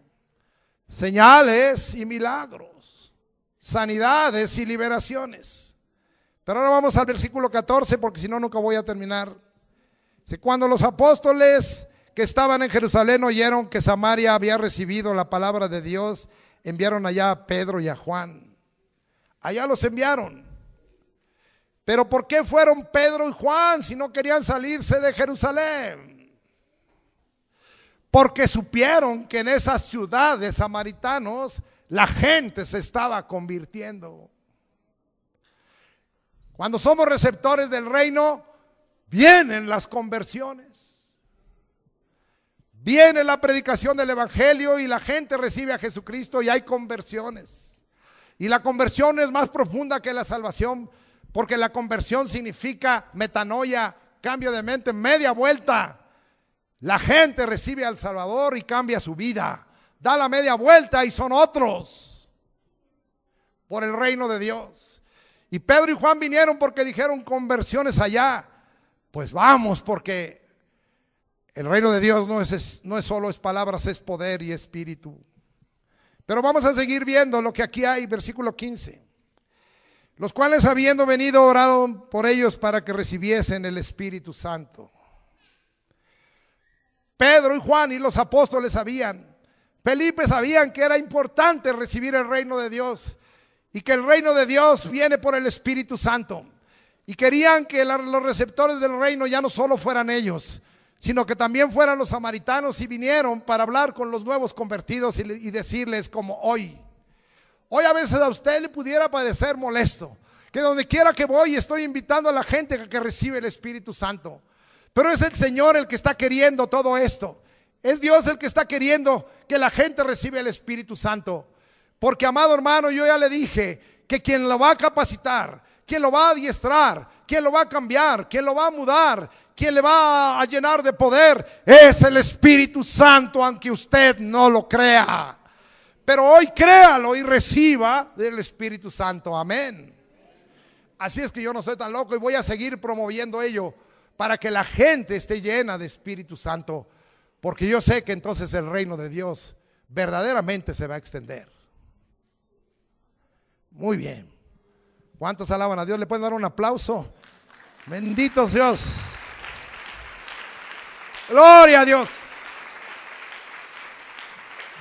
Señales y milagros, sanidades y liberaciones. Pero ahora vamos al versículo 14 porque si no nunca voy a terminar. Cuando los apóstoles que estaban en Jerusalén oyeron que Samaria había recibido la palabra de Dios, enviaron allá a Pedro y a Juan. Allá los enviaron. Pero ¿por qué fueron Pedro y Juan si no querían salirse de Jerusalén? Porque supieron que en esa ciudad de samaritanos la gente se estaba convirtiendo. Cuando somos receptores del reino, vienen las conversiones. Viene la predicación del evangelio y la gente recibe a Jesucristo y hay conversiones. Y la conversión es más profunda que la salvación, porque la conversión significa metanoia, cambio de mente, media vuelta. La gente recibe al Salvador y cambia su vida, da la media vuelta y son otros por el reino de Dios. Y Pedro y Juan vinieron porque dijeron conversiones allá. Pues vamos, porque el reino de Dios no es solo es palabras, es poder y espíritu. Pero vamos a seguir viendo lo que aquí hay, versículo 15. Los cuales habiendo venido oraron por ellos para que recibiesen el Espíritu Santo. Pedro y Juan y los apóstoles sabían, Felipe sabían que era importante recibir el reino de Dios y que el reino de Dios viene por el Espíritu Santo. Y querían que los receptores del reino ya no solo fueran ellos, sino que también fueran los samaritanos, y vinieron para hablar con los nuevos convertidos y decirles como hoy. Hoy a veces a usted le pudiera parecer molesto que donde quiera que voy estoy invitando a la gente a que recibe el Espíritu Santo. Pero es el Señor el que está queriendo todo esto. Es Dios el que está queriendo que la gente reciba el Espíritu Santo. Porque, amado hermano, yo ya le dije que quien lo va a capacitar, quien lo va a adiestrar, quien lo va a cambiar, quien lo va a mudar, quien le va a llenar de poder, es el Espíritu Santo, aunque usted no lo crea. Pero hoy créalo y reciba del Espíritu Santo. Amén. Así es que yo no soy tan loco y voy a seguir promoviendo ello para que la gente esté llena de Espíritu Santo, porque yo sé que entonces el reino de Dios verdaderamente se va a extender. Muy bien. ¿Cuántos alaban a Dios? ¿Le pueden dar un aplauso? Bendito Dios. Gloria a Dios.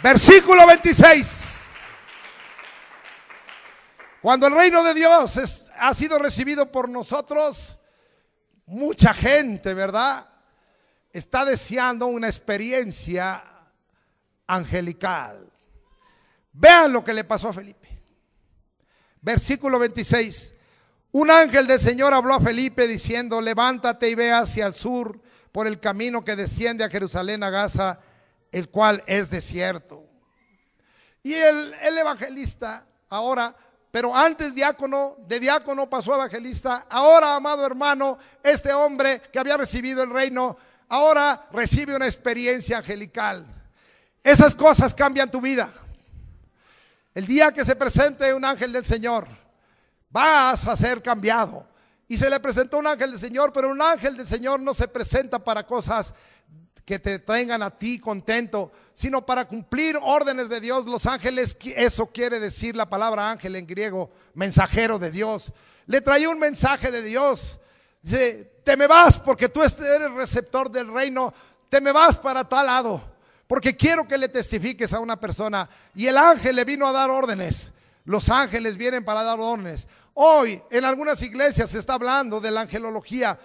Versículo 26. Cuando el reino de Dios ha sido recibido por nosotros, mucha gente, ¿verdad?, está deseando una experiencia angelical. Vean lo que le pasó a Felipe. Versículo 26. Un ángel del Señor habló a Felipe diciendo: levántate y ve hacia el sur por el camino que desciende a Jerusalén, a Gaza, el cual es desierto. Y el evangelista ahora, pero antes diácono, de diácono pasó a evangelista. Ahora, amado hermano, este hombre que había recibido el reino, ahora recibe una experiencia angelical. Esas cosas cambian tu vida. El día que se presente un ángel del Señor, vas a ser cambiado. Y se le presentó un ángel del Señor, pero un ángel del Señor no se presenta para cosas que te traigan a ti contento, sino para cumplir órdenes de Dios. Los ángeles, eso quiere decir la palabra ángel en griego, mensajero de Dios. Le traía un mensaje de Dios. Dice: te me vas porque tú eres receptor del reino, te me vas para tal lado, porque quiero que le testifiques a una persona. Y el ángel le vino a dar órdenes. Los ángeles vienen para dar órdenes. Hoy en algunas iglesias se está hablando de la angelología,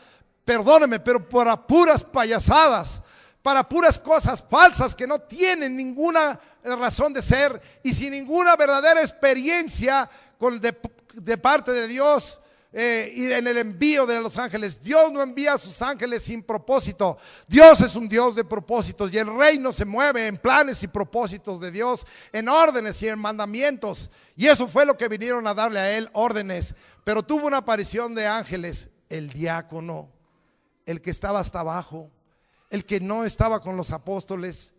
perdóneme, pero para puras payasadas, para puras cosas falsas que no tienen ninguna razón de ser y sin ninguna verdadera experiencia de parte de Dios. Y en el envío de los ángeles, Dios no envía a sus ángeles sin propósito. Dios es un Dios de propósitos, y el reino se mueve en planes y propósitos de Dios, en órdenes y en mandamientos. Y eso fue lo que vinieron a darle a él, órdenes. Pero tuvo una aparición de ángeles, el diácono, el que estaba hasta abajo, el que no estaba con los apóstoles,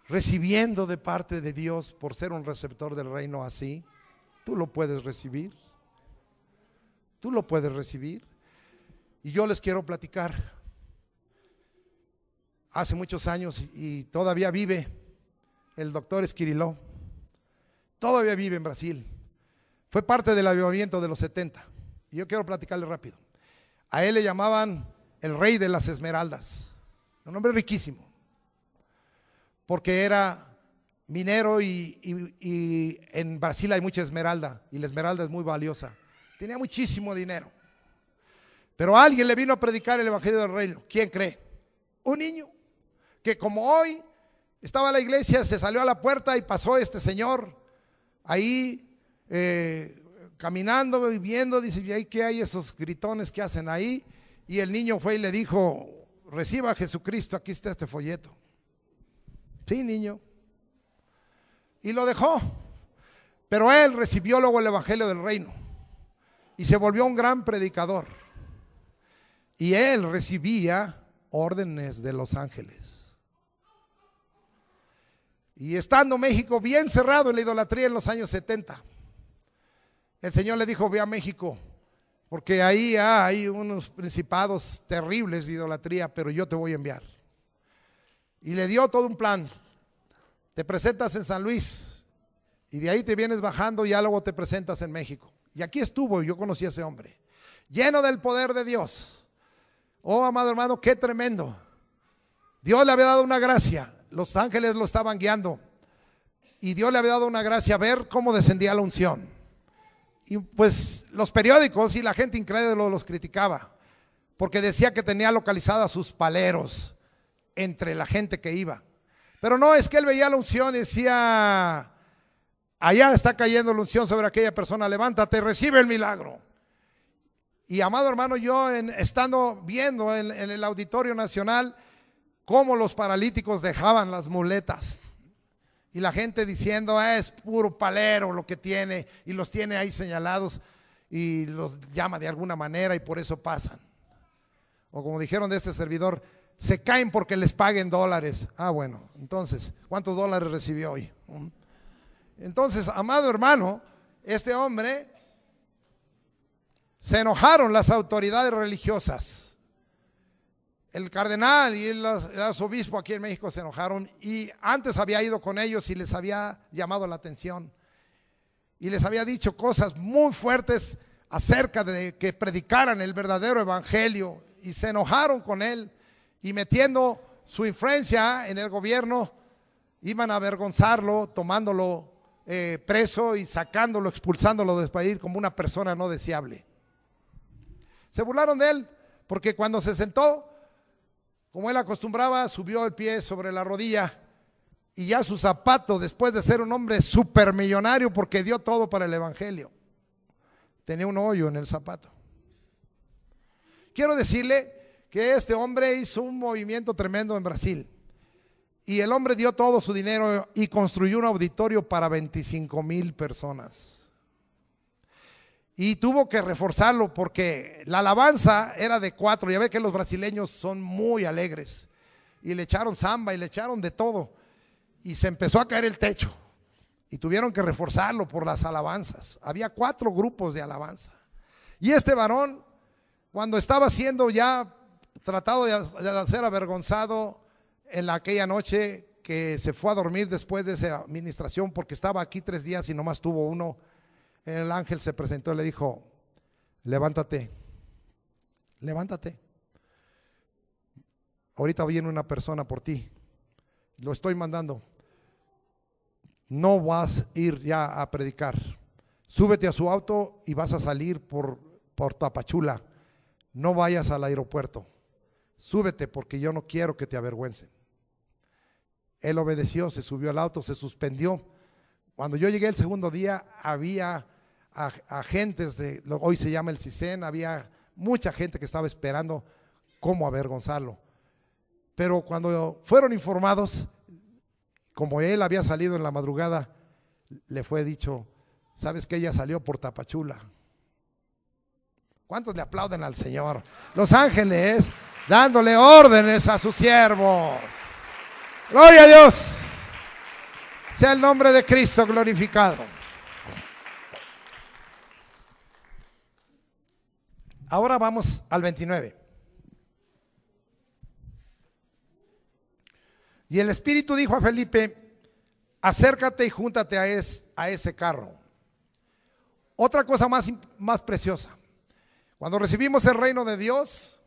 recibiendo de parte de Dios por ser un receptor del reino así. Tú lo puedes recibir. Tú lo puedes recibir. Y yo les quiero platicar. Hace muchos años, y todavía vive, el doctor Esquiriló. Todavía vive en Brasil. Fue parte del avivamiento de los 70. Y yo quiero platicarle rápido. A él le llamaban el rey de las esmeraldas. Un hombre riquísimo, porque era minero y en Brasil hay mucha esmeralda, y la esmeralda es muy valiosa. Tenía muchísimo dinero. Pero alguien le vino a predicar el evangelio del reino. ¿Quién cree? Un niño que, como hoy estaba en la iglesia, se salió a la puerta y pasó este señor ahí caminando y viendo. Dice: ¿y ahí qué hay, esos gritones que hacen ahí? Y el niño fue y le dijo: reciba a Jesucristo, aquí está este folleto. Sí, niño. Y lo dejó. Pero él recibió luego el evangelio del reino y se volvió un gran predicador. Y él recibía órdenes de los ángeles. Y estando México bien cerrado en la idolatría en los años 70, el Señor le dijo: ve a México, porque ahí hay unos principados terribles de idolatría, pero yo te voy a enviar. Y le dio todo un plan. Te presentas en San Luis, y de ahí te vienes bajando, y ya luego te presentas en México. Y aquí estuvo, y yo conocí a ese hombre, lleno del poder de Dios. Oh, amado hermano, qué tremendo. Dios le había dado una gracia, los ángeles lo estaban guiando, y Dios le había dado una gracia, ver cómo descendía la unción. Y pues los periódicos y la gente incrédula los criticaba, porque decía que tenía localizadas sus paleros entre la gente que iba. Pero no, es que él veía la unción y decía: allá está cayendo la unción sobre aquella persona, levántate, recibe el milagro. Y, amado hermano, yo estando viendo en el Auditorio Nacional cómo los paralíticos dejaban las muletas, y la gente diciendo: es puro palero lo que tiene, y los tiene ahí señalados y los llama de alguna manera y por eso pasan. O como dijeron de este servidor: se caen porque les paguen dólares. Bueno, entonces, ¿cuántos dólares recibió hoy? Entonces, amado hermano, este hombre, se enojaron las autoridades religiosas. El cardenal y el arzobispo aquí en México se enojaron, y antes había ido con ellos y les había llamado la atención. y les había dicho cosas muy fuertes acerca de que predicaran el verdadero evangelio, y se enojaron con él, y metiendo su influencia en el gobierno iban a avergonzarlo, tomándolo preso y sacándolo, expulsándolo del país como una persona no deseable. Se burlaron de él porque cuando se sentó, como él acostumbraba, subió el pie sobre la rodilla, y ya su zapato, después de ser un hombre supermillonario porque dio todo para el evangelio, tenía un hoyo en el zapato. Quiero decirle que este hombre hizo un movimiento tremendo en Brasil, y el hombre dio todo su dinero y construyó un auditorio para 25,000 personas. Y tuvo que reforzarlo porque la alabanza era de 4. Ya ve que los brasileños son muy alegres, y le echaron samba y le echaron de todo, y se empezó a caer el techo y tuvieron que reforzarlo por las alabanzas. Había 4 grupos de alabanza, y este varón, cuando estaba siendo ya tratado de ser avergonzado en aquella noche, que se fue a dormir después de esa administración, porque estaba aquí 3 días y nomás tuvo uno, el ángel se presentó y le dijo: levántate, levántate, ahorita viene una persona por ti, lo estoy mandando, no vas a ir ya a predicar, súbete a su auto y vas a salir por Tapachula, no vayas al aeropuerto, súbete porque yo no quiero que te avergüencen. Él obedeció, se subió al auto, se suspendió. Cuando yo llegué el segundo día, había agentes de, hoy se llama el CISEN, había mucha gente que estaba esperando cómo avergonzarlo. Pero cuando fueron informados, como él había salido en la madrugada, le fue dicho: ¿sabes que ella salió por Tapachula? ¿Cuántos le aplauden al Señor? Los ángeles dándole órdenes a sus siervos. Gloria a Dios. Sea el nombre de Cristo glorificado. Ahora vamos al 29. Y el Espíritu dijo a Felipe: acércate y júntate a ese carro. Otra cosa más preciosa. Cuando recibimos el reino de Dios,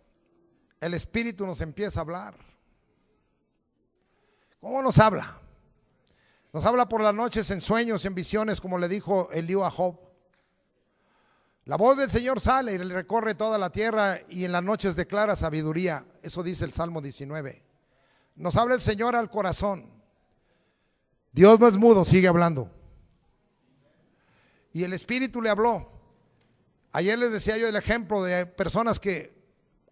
el Espíritu nos empieza a hablar. ¿Cómo nos habla? Nos habla por las noches en sueños, en visiones, como le dijo Eliú a Job. La voz del Señor sale y recorre toda la tierra, y en las noches declara sabiduría. Eso dice el Salmo 19. Nos habla el Señor al corazón. Dios no es mudo, sigue hablando. Y el Espíritu le habló. Ayer les decía yo el ejemplo de personas que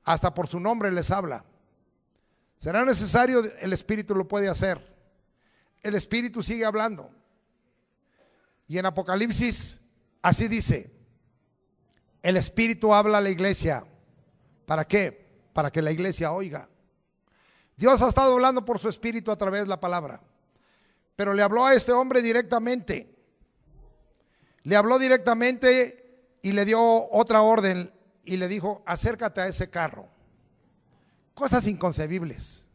hasta por su nombre les habla. Será necesario, el Espíritu lo puede hacer. El Espíritu sigue hablando. Y en Apocalipsis así dice: el Espíritu habla a la iglesia. ¿Para qué? Para que la iglesia oiga. Dios ha estado hablando por su Espíritu a través de la palabra, pero le habló a este hombre directamente. Le habló directamente y le dio otra orden y le dijo: acércate a ese carro. Cosas inconcebibles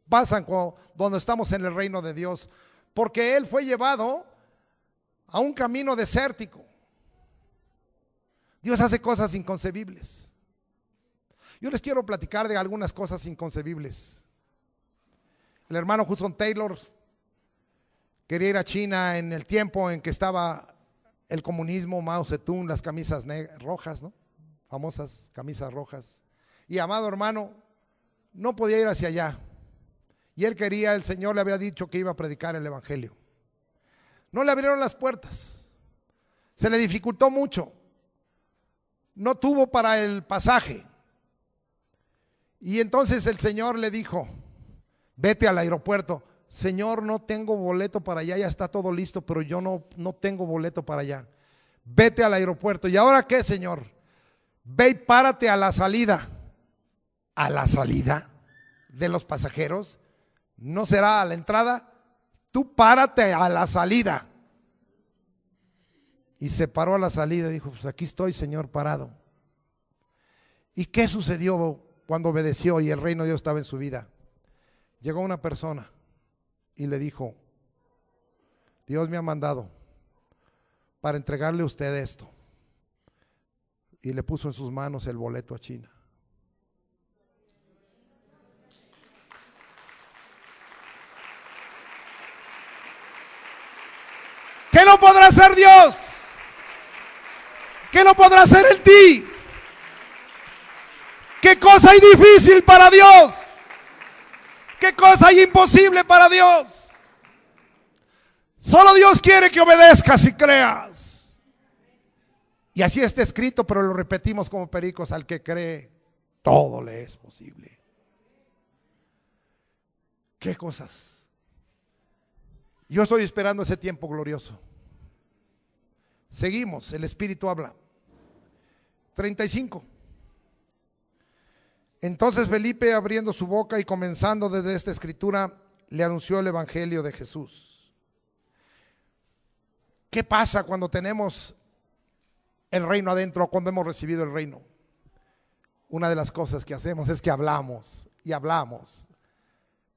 pasan cuando estamos en el reino de Dios, porque él fue llevado a un camino desértico. Dios hace cosas inconcebibles. Yo les quiero platicar de algunas cosas inconcebibles. El hermano Hudson Taylor quería ir a China en el tiempo en que estaba el comunismo, Mao Zedong, las camisas rojas, ¿no? Famosas camisas rojas. Y amado hermano, no podía ir hacia allá. Y él quería, el Señor le había dicho que iba a predicar el evangelio. No le abrieron las puertas. Se le dificultó mucho. No tuvo para el pasaje. Y entonces el Señor le dijo: vete al aeropuerto. Señor, no tengo boleto para allá, ya está todo listo, pero yo no tengo boleto para allá. Vete al aeropuerto. ¿Y ahora qué, Señor? Ve y párate a la salida. ¿A la salida de los pasajeros? ¿No será a la entrada? Tú párate a la salida. Y se paró a la salida y dijo: pues aquí estoy, Señor, parado. ¿Y qué sucedió cuando obedeció y el reino de Dios estaba en su vida? Llegó una persona y le dijo: Dios me ha mandado para entregarle a usted esto. Y le puso en sus manos el boleto a China. ¿Qué no podrá hacer Dios? ¿Qué no podrá hacer en ti? ¿Qué cosa hay difícil para Dios? ¿Qué cosa hay imposible para Dios? Solo Dios quiere que obedezcas y creas. Y así está escrito, pero lo repetimos como pericos: al que cree, todo le es posible. ¿Qué cosas? Yo estoy esperando ese tiempo glorioso. Seguimos, el Espíritu habla. 35. Entonces Felipe, abriendo su boca y comenzando desde esta escritura, le anunció el evangelio de Jesús. ¿Qué pasa cuando tenemos el reino adentro, cuando hemos recibido el reino? Una de las cosas que hacemos es que hablamos y hablamos.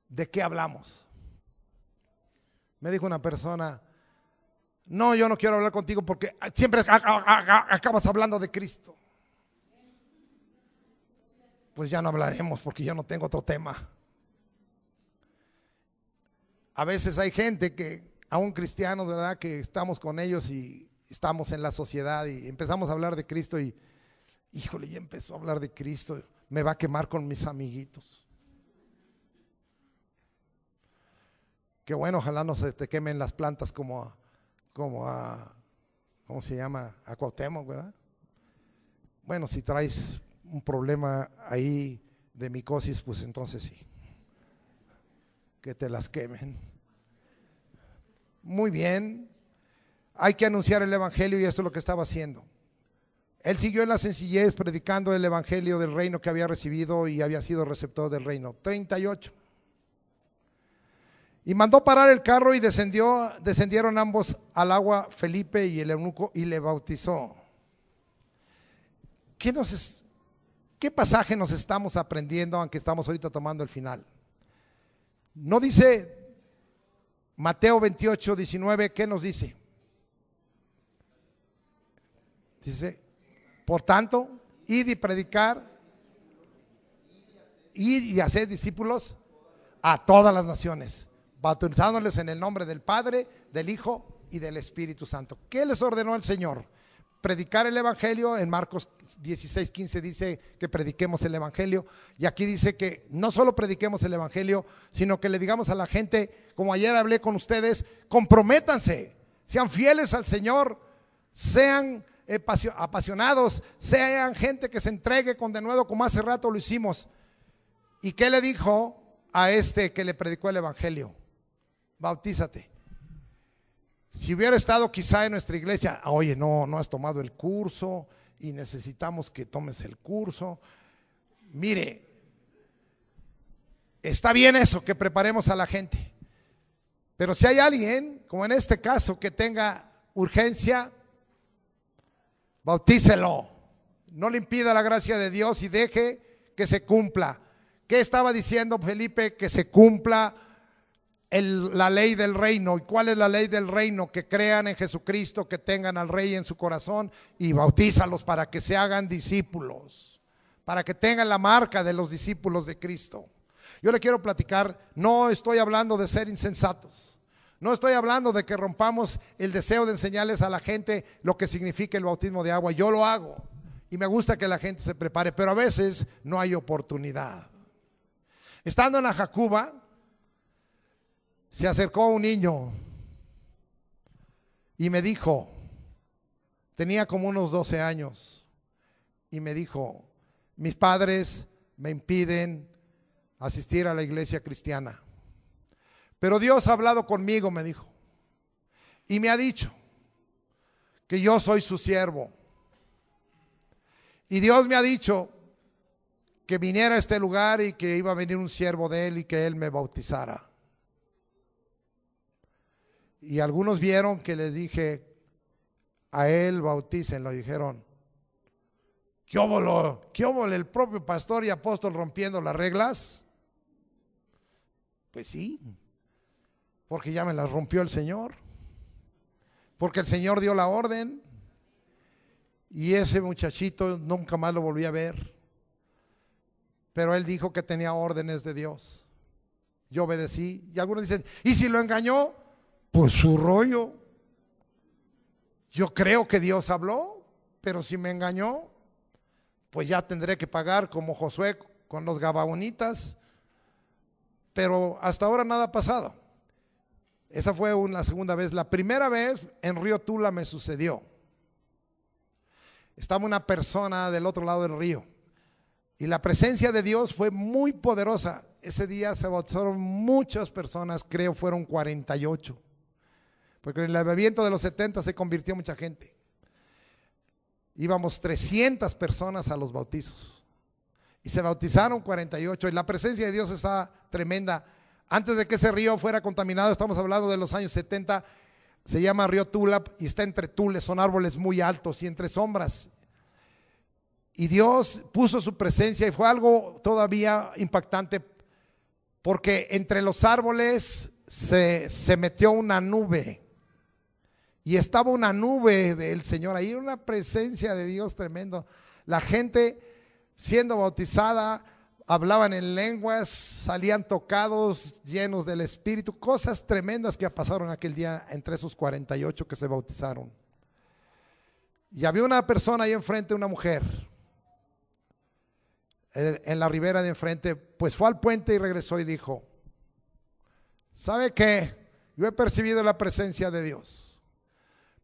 ¿De qué hablamos? Me dijo una persona: no, yo no quiero hablar contigo porque siempre acabas hablando de Cristo. Pues ya no hablaremos porque yo no tengo otro tema. A veces hay gente que, aún cristianos, ¿verdad?, que estamos con ellos y estamos en la sociedad y empezamos a hablar de Cristo y, híjole, ya empezó a hablar de Cristo, me va a quemar con mis amiguitos. Qué bueno, ojalá no se te quemen las plantas como a ¿cómo se llama? A Cuauhtémoc, ¿verdad? Bueno, si traes un problema ahí de micosis, pues entonces sí, que te las quemen. Muy bien, hay que anunciar el evangelio y esto es lo que estaba haciendo. Él siguió en la sencillez predicando el evangelio del reino que había recibido y había sido receptor del reino. 38. Y mandó parar el carro y descendieron ambos al agua, Felipe y el eunuco, y le bautizó. ¿Qué pasaje nos estamos aprendiendo, aunque estamos ahorita tomando el final? No dice Mateo 28, 19, ¿qué nos dice? Dice: por tanto, id y predicar, id y hacer discípulos a todas las naciones, bautizándoles en el nombre del Padre, del Hijo y del Espíritu Santo. ¿Qué les ordenó el Señor? Predicar el evangelio. En Marcos 16, 15 dice que prediquemos el evangelio, y aquí dice que no solo prediquemos el evangelio, sino que le digamos a la gente, como ayer hablé con ustedes: comprométanse, sean fieles al Señor, sean apasionados, sean gente que se entregue con denuedo, como hace rato lo hicimos. ¿Y qué le dijo a este que le predicó el evangelio? Bautízate. Si hubiera estado quizá en nuestra iglesia: oye, no has tomado el curso y necesitamos que tomes el curso. Mire, está bien eso, que preparemos a la gente, pero si hay alguien, como en este caso, que tenga urgencia, bautícelo. No le impida la gracia de Dios y deje que se cumpla. ¿Qué estaba diciendo Felipe? Que se cumpla la ley del reino. ¿Y cuál es la ley del reino? Que crean en Jesucristo, que tengan al Rey en su corazón, y bautízalos para que se hagan discípulos, para que tengan la marca de los discípulos de Cristo. Yo le quiero platicar, no estoy hablando de ser insensatos, no estoy hablando de que rompamos el deseo de enseñarles a la gente lo que significa el bautismo de agua. Yo lo hago y me gusta que la gente se prepare, pero a veces no hay oportunidad. Estando en Ajacuba, se acercó un niño y me dijo, tenía como unos 12 años, y me dijo: mis padres me impiden asistir a la iglesia cristiana, pero Dios ha hablado conmigo, me dijo, y me ha dicho que yo soy su siervo, y Dios me ha dicho que viniera a este lugar y que iba a venir un siervo de él y que él me bautizara. Y algunos vieron que les dije: a él bautícenlo. Dijeron: ¿qué óvole el propio pastor y apóstol rompiendo las reglas? Pues sí, porque ya me las rompió el Señor. porque el Señor dio la orden y ese muchachito nunca más lo volví a ver. Pero él dijo que tenía órdenes de Dios. Yo obedecí. Y algunos dicen, ¿y si lo engañó? Pues su rollo. Yo creo que Dios habló, pero si me engañó, pues ya tendré que pagar como Josué con los gabaonitas. Pero hasta ahora nada ha pasado. Esa fue la segunda vez. La primera vez en Río Tula me sucedió. Estaba una persona del otro lado del río y la presencia de Dios fue muy poderosa. Ese día se bautizaron muchas personas, creo fueron 48, porque en el avivamiento de los 70 se convirtió mucha gente. Íbamos 300 personas a los bautizos y se bautizaron 48 y la presencia de Dios está tremenda. Antes de que ese río fuera contaminado, estamos hablando de los años 70, se llama Río Tula y está entre tules, son árboles muy altos y entre sombras. Y Dios puso su presencia y fue algo todavía impactante porque entre los árboles se metió una nube y estaba una nube del Señor ahí, una presencia de Dios tremendo. La gente siendo bautizada hablaban en lenguas, salían tocados, llenos del Espíritu, cosas tremendas que pasaron aquel día entre esos 48 que se bautizaron. Y había una persona ahí enfrente, una mujer, en la ribera de enfrente, pues fue al puente y regresó y dijo, ¿sabe qué? Yo he percibido la presencia de Dios,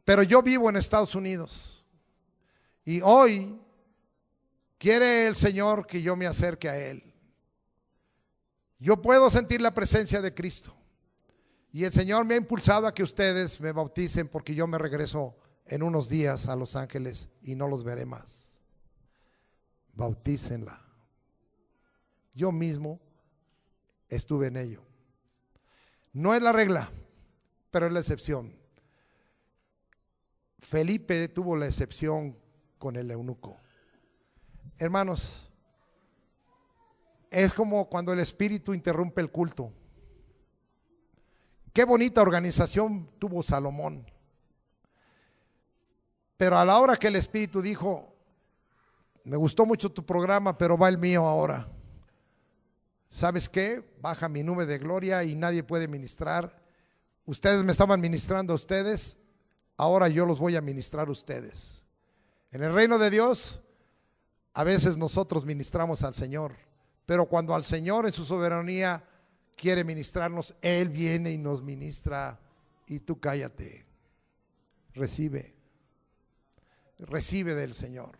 pero yo vivo en Estados Unidos y hoy quiere el Señor que yo me acerque a Él. Yo puedo sentir la presencia de Cristo y el Señor me ha impulsado a que ustedes me bauticen porque yo me regreso en unos días a Los Ángeles y no los veré más. Bautícenla. Yo mismo estuve en ello. No es la regla, pero es la excepción. Felipe tuvo la excepción con el eunuco. Hermanos, es como cuando el Espíritu interrumpe el culto. Qué bonita organización tuvo Salomón. Pero a la hora que el Espíritu dijo, me gustó mucho tu programa, pero va el mío ahora. ¿Sabes qué? Baja mi nube de gloria y nadie puede ministrar. Ustedes me estaban ministrando a ustedes, ahora yo los voy a ministrar a ustedes. En el reino de Dios, a veces nosotros ministramos al Señor, pero cuando al Señor en su soberanía quiere ministrarnos, Él viene y nos ministra y tú cállate. Recibe del Señor.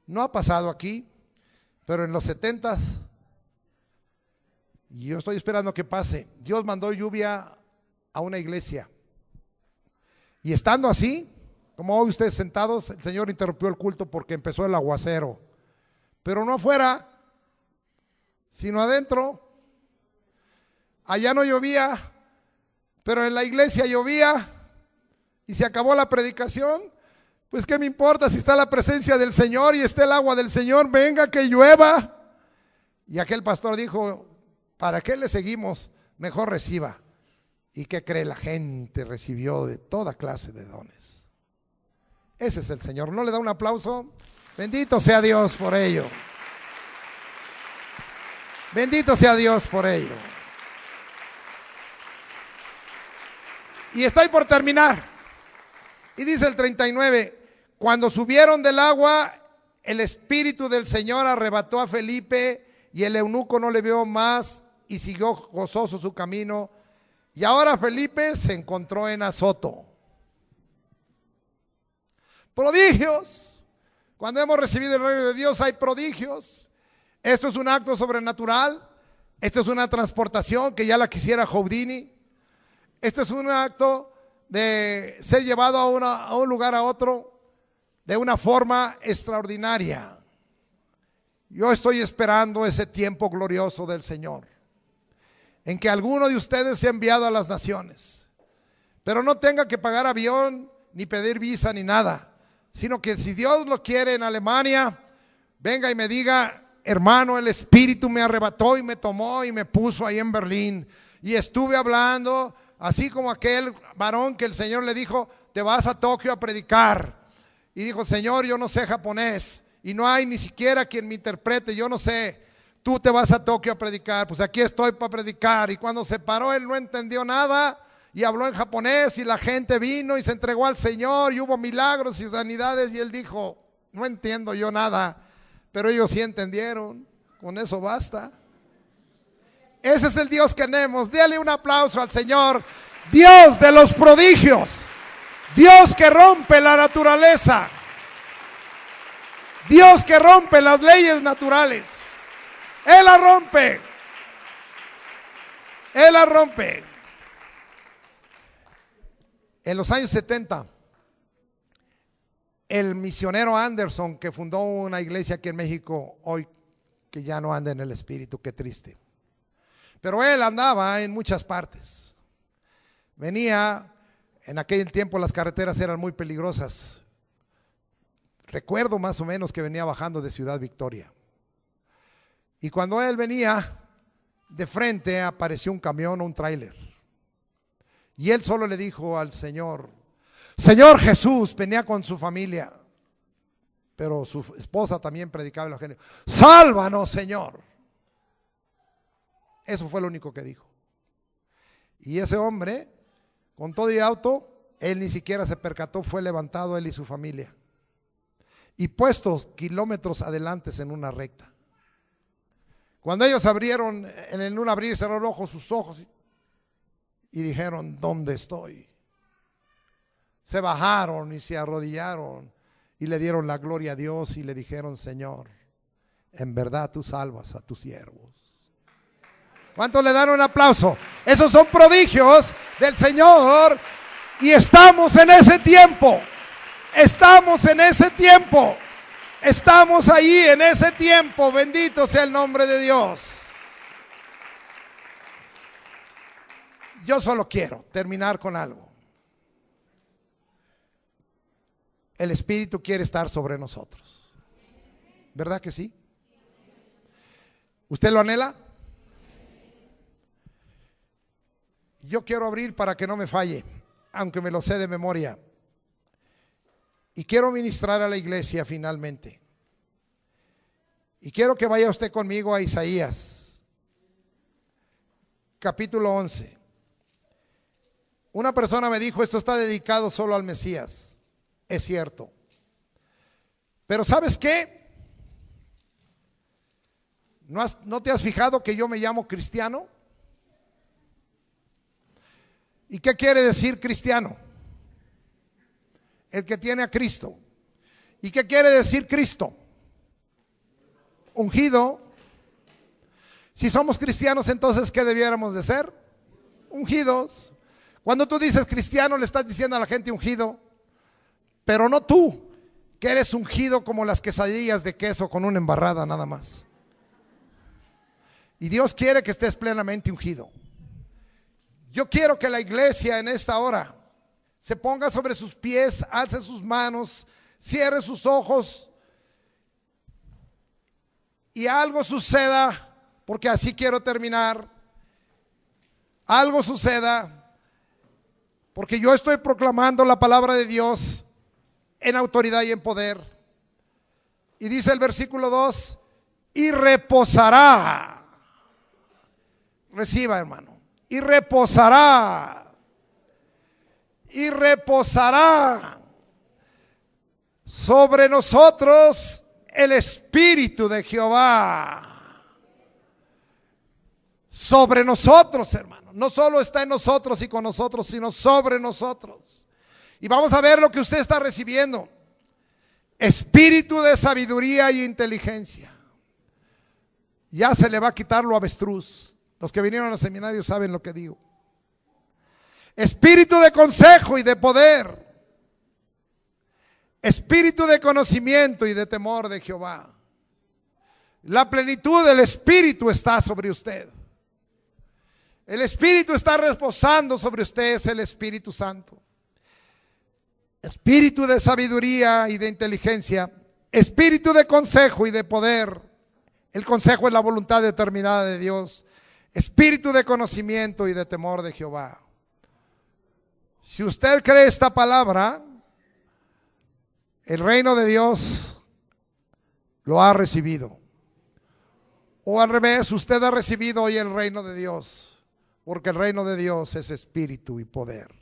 No ha pasado aquí, pero en los 70s, y yo estoy esperando que pase, Dios mandó lluvia a una iglesia. Y estando así, como hoy ustedes sentados, el Señor interrumpió el culto porque empezó el aguacero. Pero no afuera, sino adentro. Allá no llovía, pero en la iglesia llovía y se acabó la predicación. Pues qué me importa si está la presencia del Señor y está el agua del Señor, venga que llueva. Y aquel pastor dijo, ¿para qué le seguimos? Mejor reciba. ¿Y qué cree? La gente recibió de toda clase de dones. Ese es el Señor. ¿No le da un aplauso? Bendito sea Dios por ello. Bendito sea Dios por ello. Y estoy por terminar. Y dice el 39, cuando subieron del agua, el Espíritu del Señor arrebató a Felipe y el eunuco no le vio más y siguió gozoso su camino. Y ahora Felipe se encontró en Azoto. Prodigios. Cuando hemos recibido el reino de Dios hay prodigios. Esto es un acto sobrenatural. Esto es una transportación que ya la quisiera Houdini. Esto es un acto de ser llevado a un lugar a otro de una forma extraordinaria. Yo estoy esperando ese tiempo glorioso del Señor, en que alguno de ustedes sea enviado a las naciones, pero no tenga que pagar avión, ni pedir visa, ni nada, sino que si Dios lo quiere en Alemania, venga y me diga, hermano, el Espíritu me arrebató y me tomó y me puso ahí en Berlín, y estuve hablando Así como aquel varón que el Señor le dijo, te vas a Tokio a predicar. Y dijo, Señor, yo no sé japonés y no hay ni siquiera quien me interprete, yo no sé. Tú te vas a Tokio a predicar, pues aquí estoy para predicar. Y cuando se paró, él no entendió nada y habló en japonés y la gente vino y se entregó al Señor y hubo milagros y sanidades. Y él dijo, no entiendo yo nada, pero ellos sí entendieron, con eso basta. Ese es el Dios que tenemos. Dale un aplauso al Señor. Dios de los prodigios, Dios que rompe la naturaleza, Dios que rompe las leyes naturales. Él la rompe. Él la rompe. En los años 70, el misionero Anderson, que fundó una iglesia aquí en México, hoy que ya no anda en el espíritu, qué triste. Pero él andaba en muchas partes. Venía, en aquel tiempo las carreteras eran muy peligrosas. Recuerdo más o menos que venía bajando de Ciudad Victoria. Y cuando él venía, de frente apareció un camión o un tráiler. Y él solo le dijo al Señor, Señor Jesús, venía con su familia. Pero su esposa también predicaba el evangelio. Sálvanos, Señor. Eso fue lo único que dijo. Y ese hombre, con todo y auto, él ni siquiera se percató, fue levantado él y su familia. Y puestos kilómetros adelante en una recta. Cuando ellos abrieron, en un abrir y cerrar los ojos, sus ojos, y dijeron, ¿dónde estoy? Se bajaron y se arrodillaron y le dieron la gloria a Dios y le dijeron, Señor, en verdad tú salvas a tus siervos. ¿Cuántos le dan un aplauso? Esos son prodigios del Señor y estamos en ese tiempo. Estamos en ese tiempo. Estamos ahí en ese tiempo. Bendito sea el nombre de Dios. Yo solo quiero terminar con algo. El Espíritu quiere estar sobre nosotros. ¿Verdad que sí? ¿Usted lo anhela? Yo quiero abrir para que no me falle, aunque me lo sé de memoria. Y quiero ministrar a la iglesia finalmente. Y quiero que vaya usted conmigo a Isaías, capítulo 11. Una persona me dijo, esto está dedicado solo al Mesías. Es cierto. Pero ¿sabes qué? ¿No te has fijado que yo me llamo cristiano? ¿Y qué quiere decir cristiano? El que tiene a Cristo. ¿Y qué quiere decir Cristo? Ungido. Si somos cristianos, entonces ¿qué debiéramos de ser? Ungidos. Cuando tú dices cristiano, le estás diciendo a la gente ungido, pero no tú, que eres ungido como las quesadillas de queso con una embarrada nada más. Y Dios quiere que estés plenamente ungido. Yo quiero que la iglesia en esta hora se ponga sobre sus pies, alce sus manos, cierre sus ojos y algo suceda, porque así quiero terminar. Algo suceda, porque yo estoy proclamando la palabra de Dios en autoridad y en poder. Y dice el versículo 2, y reposará. Reciba, hermano. Y reposará. Y reposará sobre nosotros el Espíritu de Jehová. Sobre nosotros, hermano. No solo está en nosotros y con nosotros, sino sobre nosotros. Y vamos a ver lo que usted está recibiendo. Espíritu de sabiduría y inteligencia. Ya se le va a quitar lo avestruz. Los que vinieron al seminario saben lo que digo. Espíritu de consejo y de poder. Espíritu de conocimiento y de temor de Jehová. La plenitud del Espíritu está sobre usted. El Espíritu está reposando sobre usted, es el Espíritu Santo. Espíritu de sabiduría y de inteligencia. Espíritu de consejo y de poder. El consejo es la voluntad determinada de Dios. Espíritu de conocimiento y de temor de Jehová. Si usted cree esta palabra, el reino de Dios lo ha recibido. O al revés, usted ha recibido hoy el reino de Dios, porque el reino de Dios es espíritu y poder.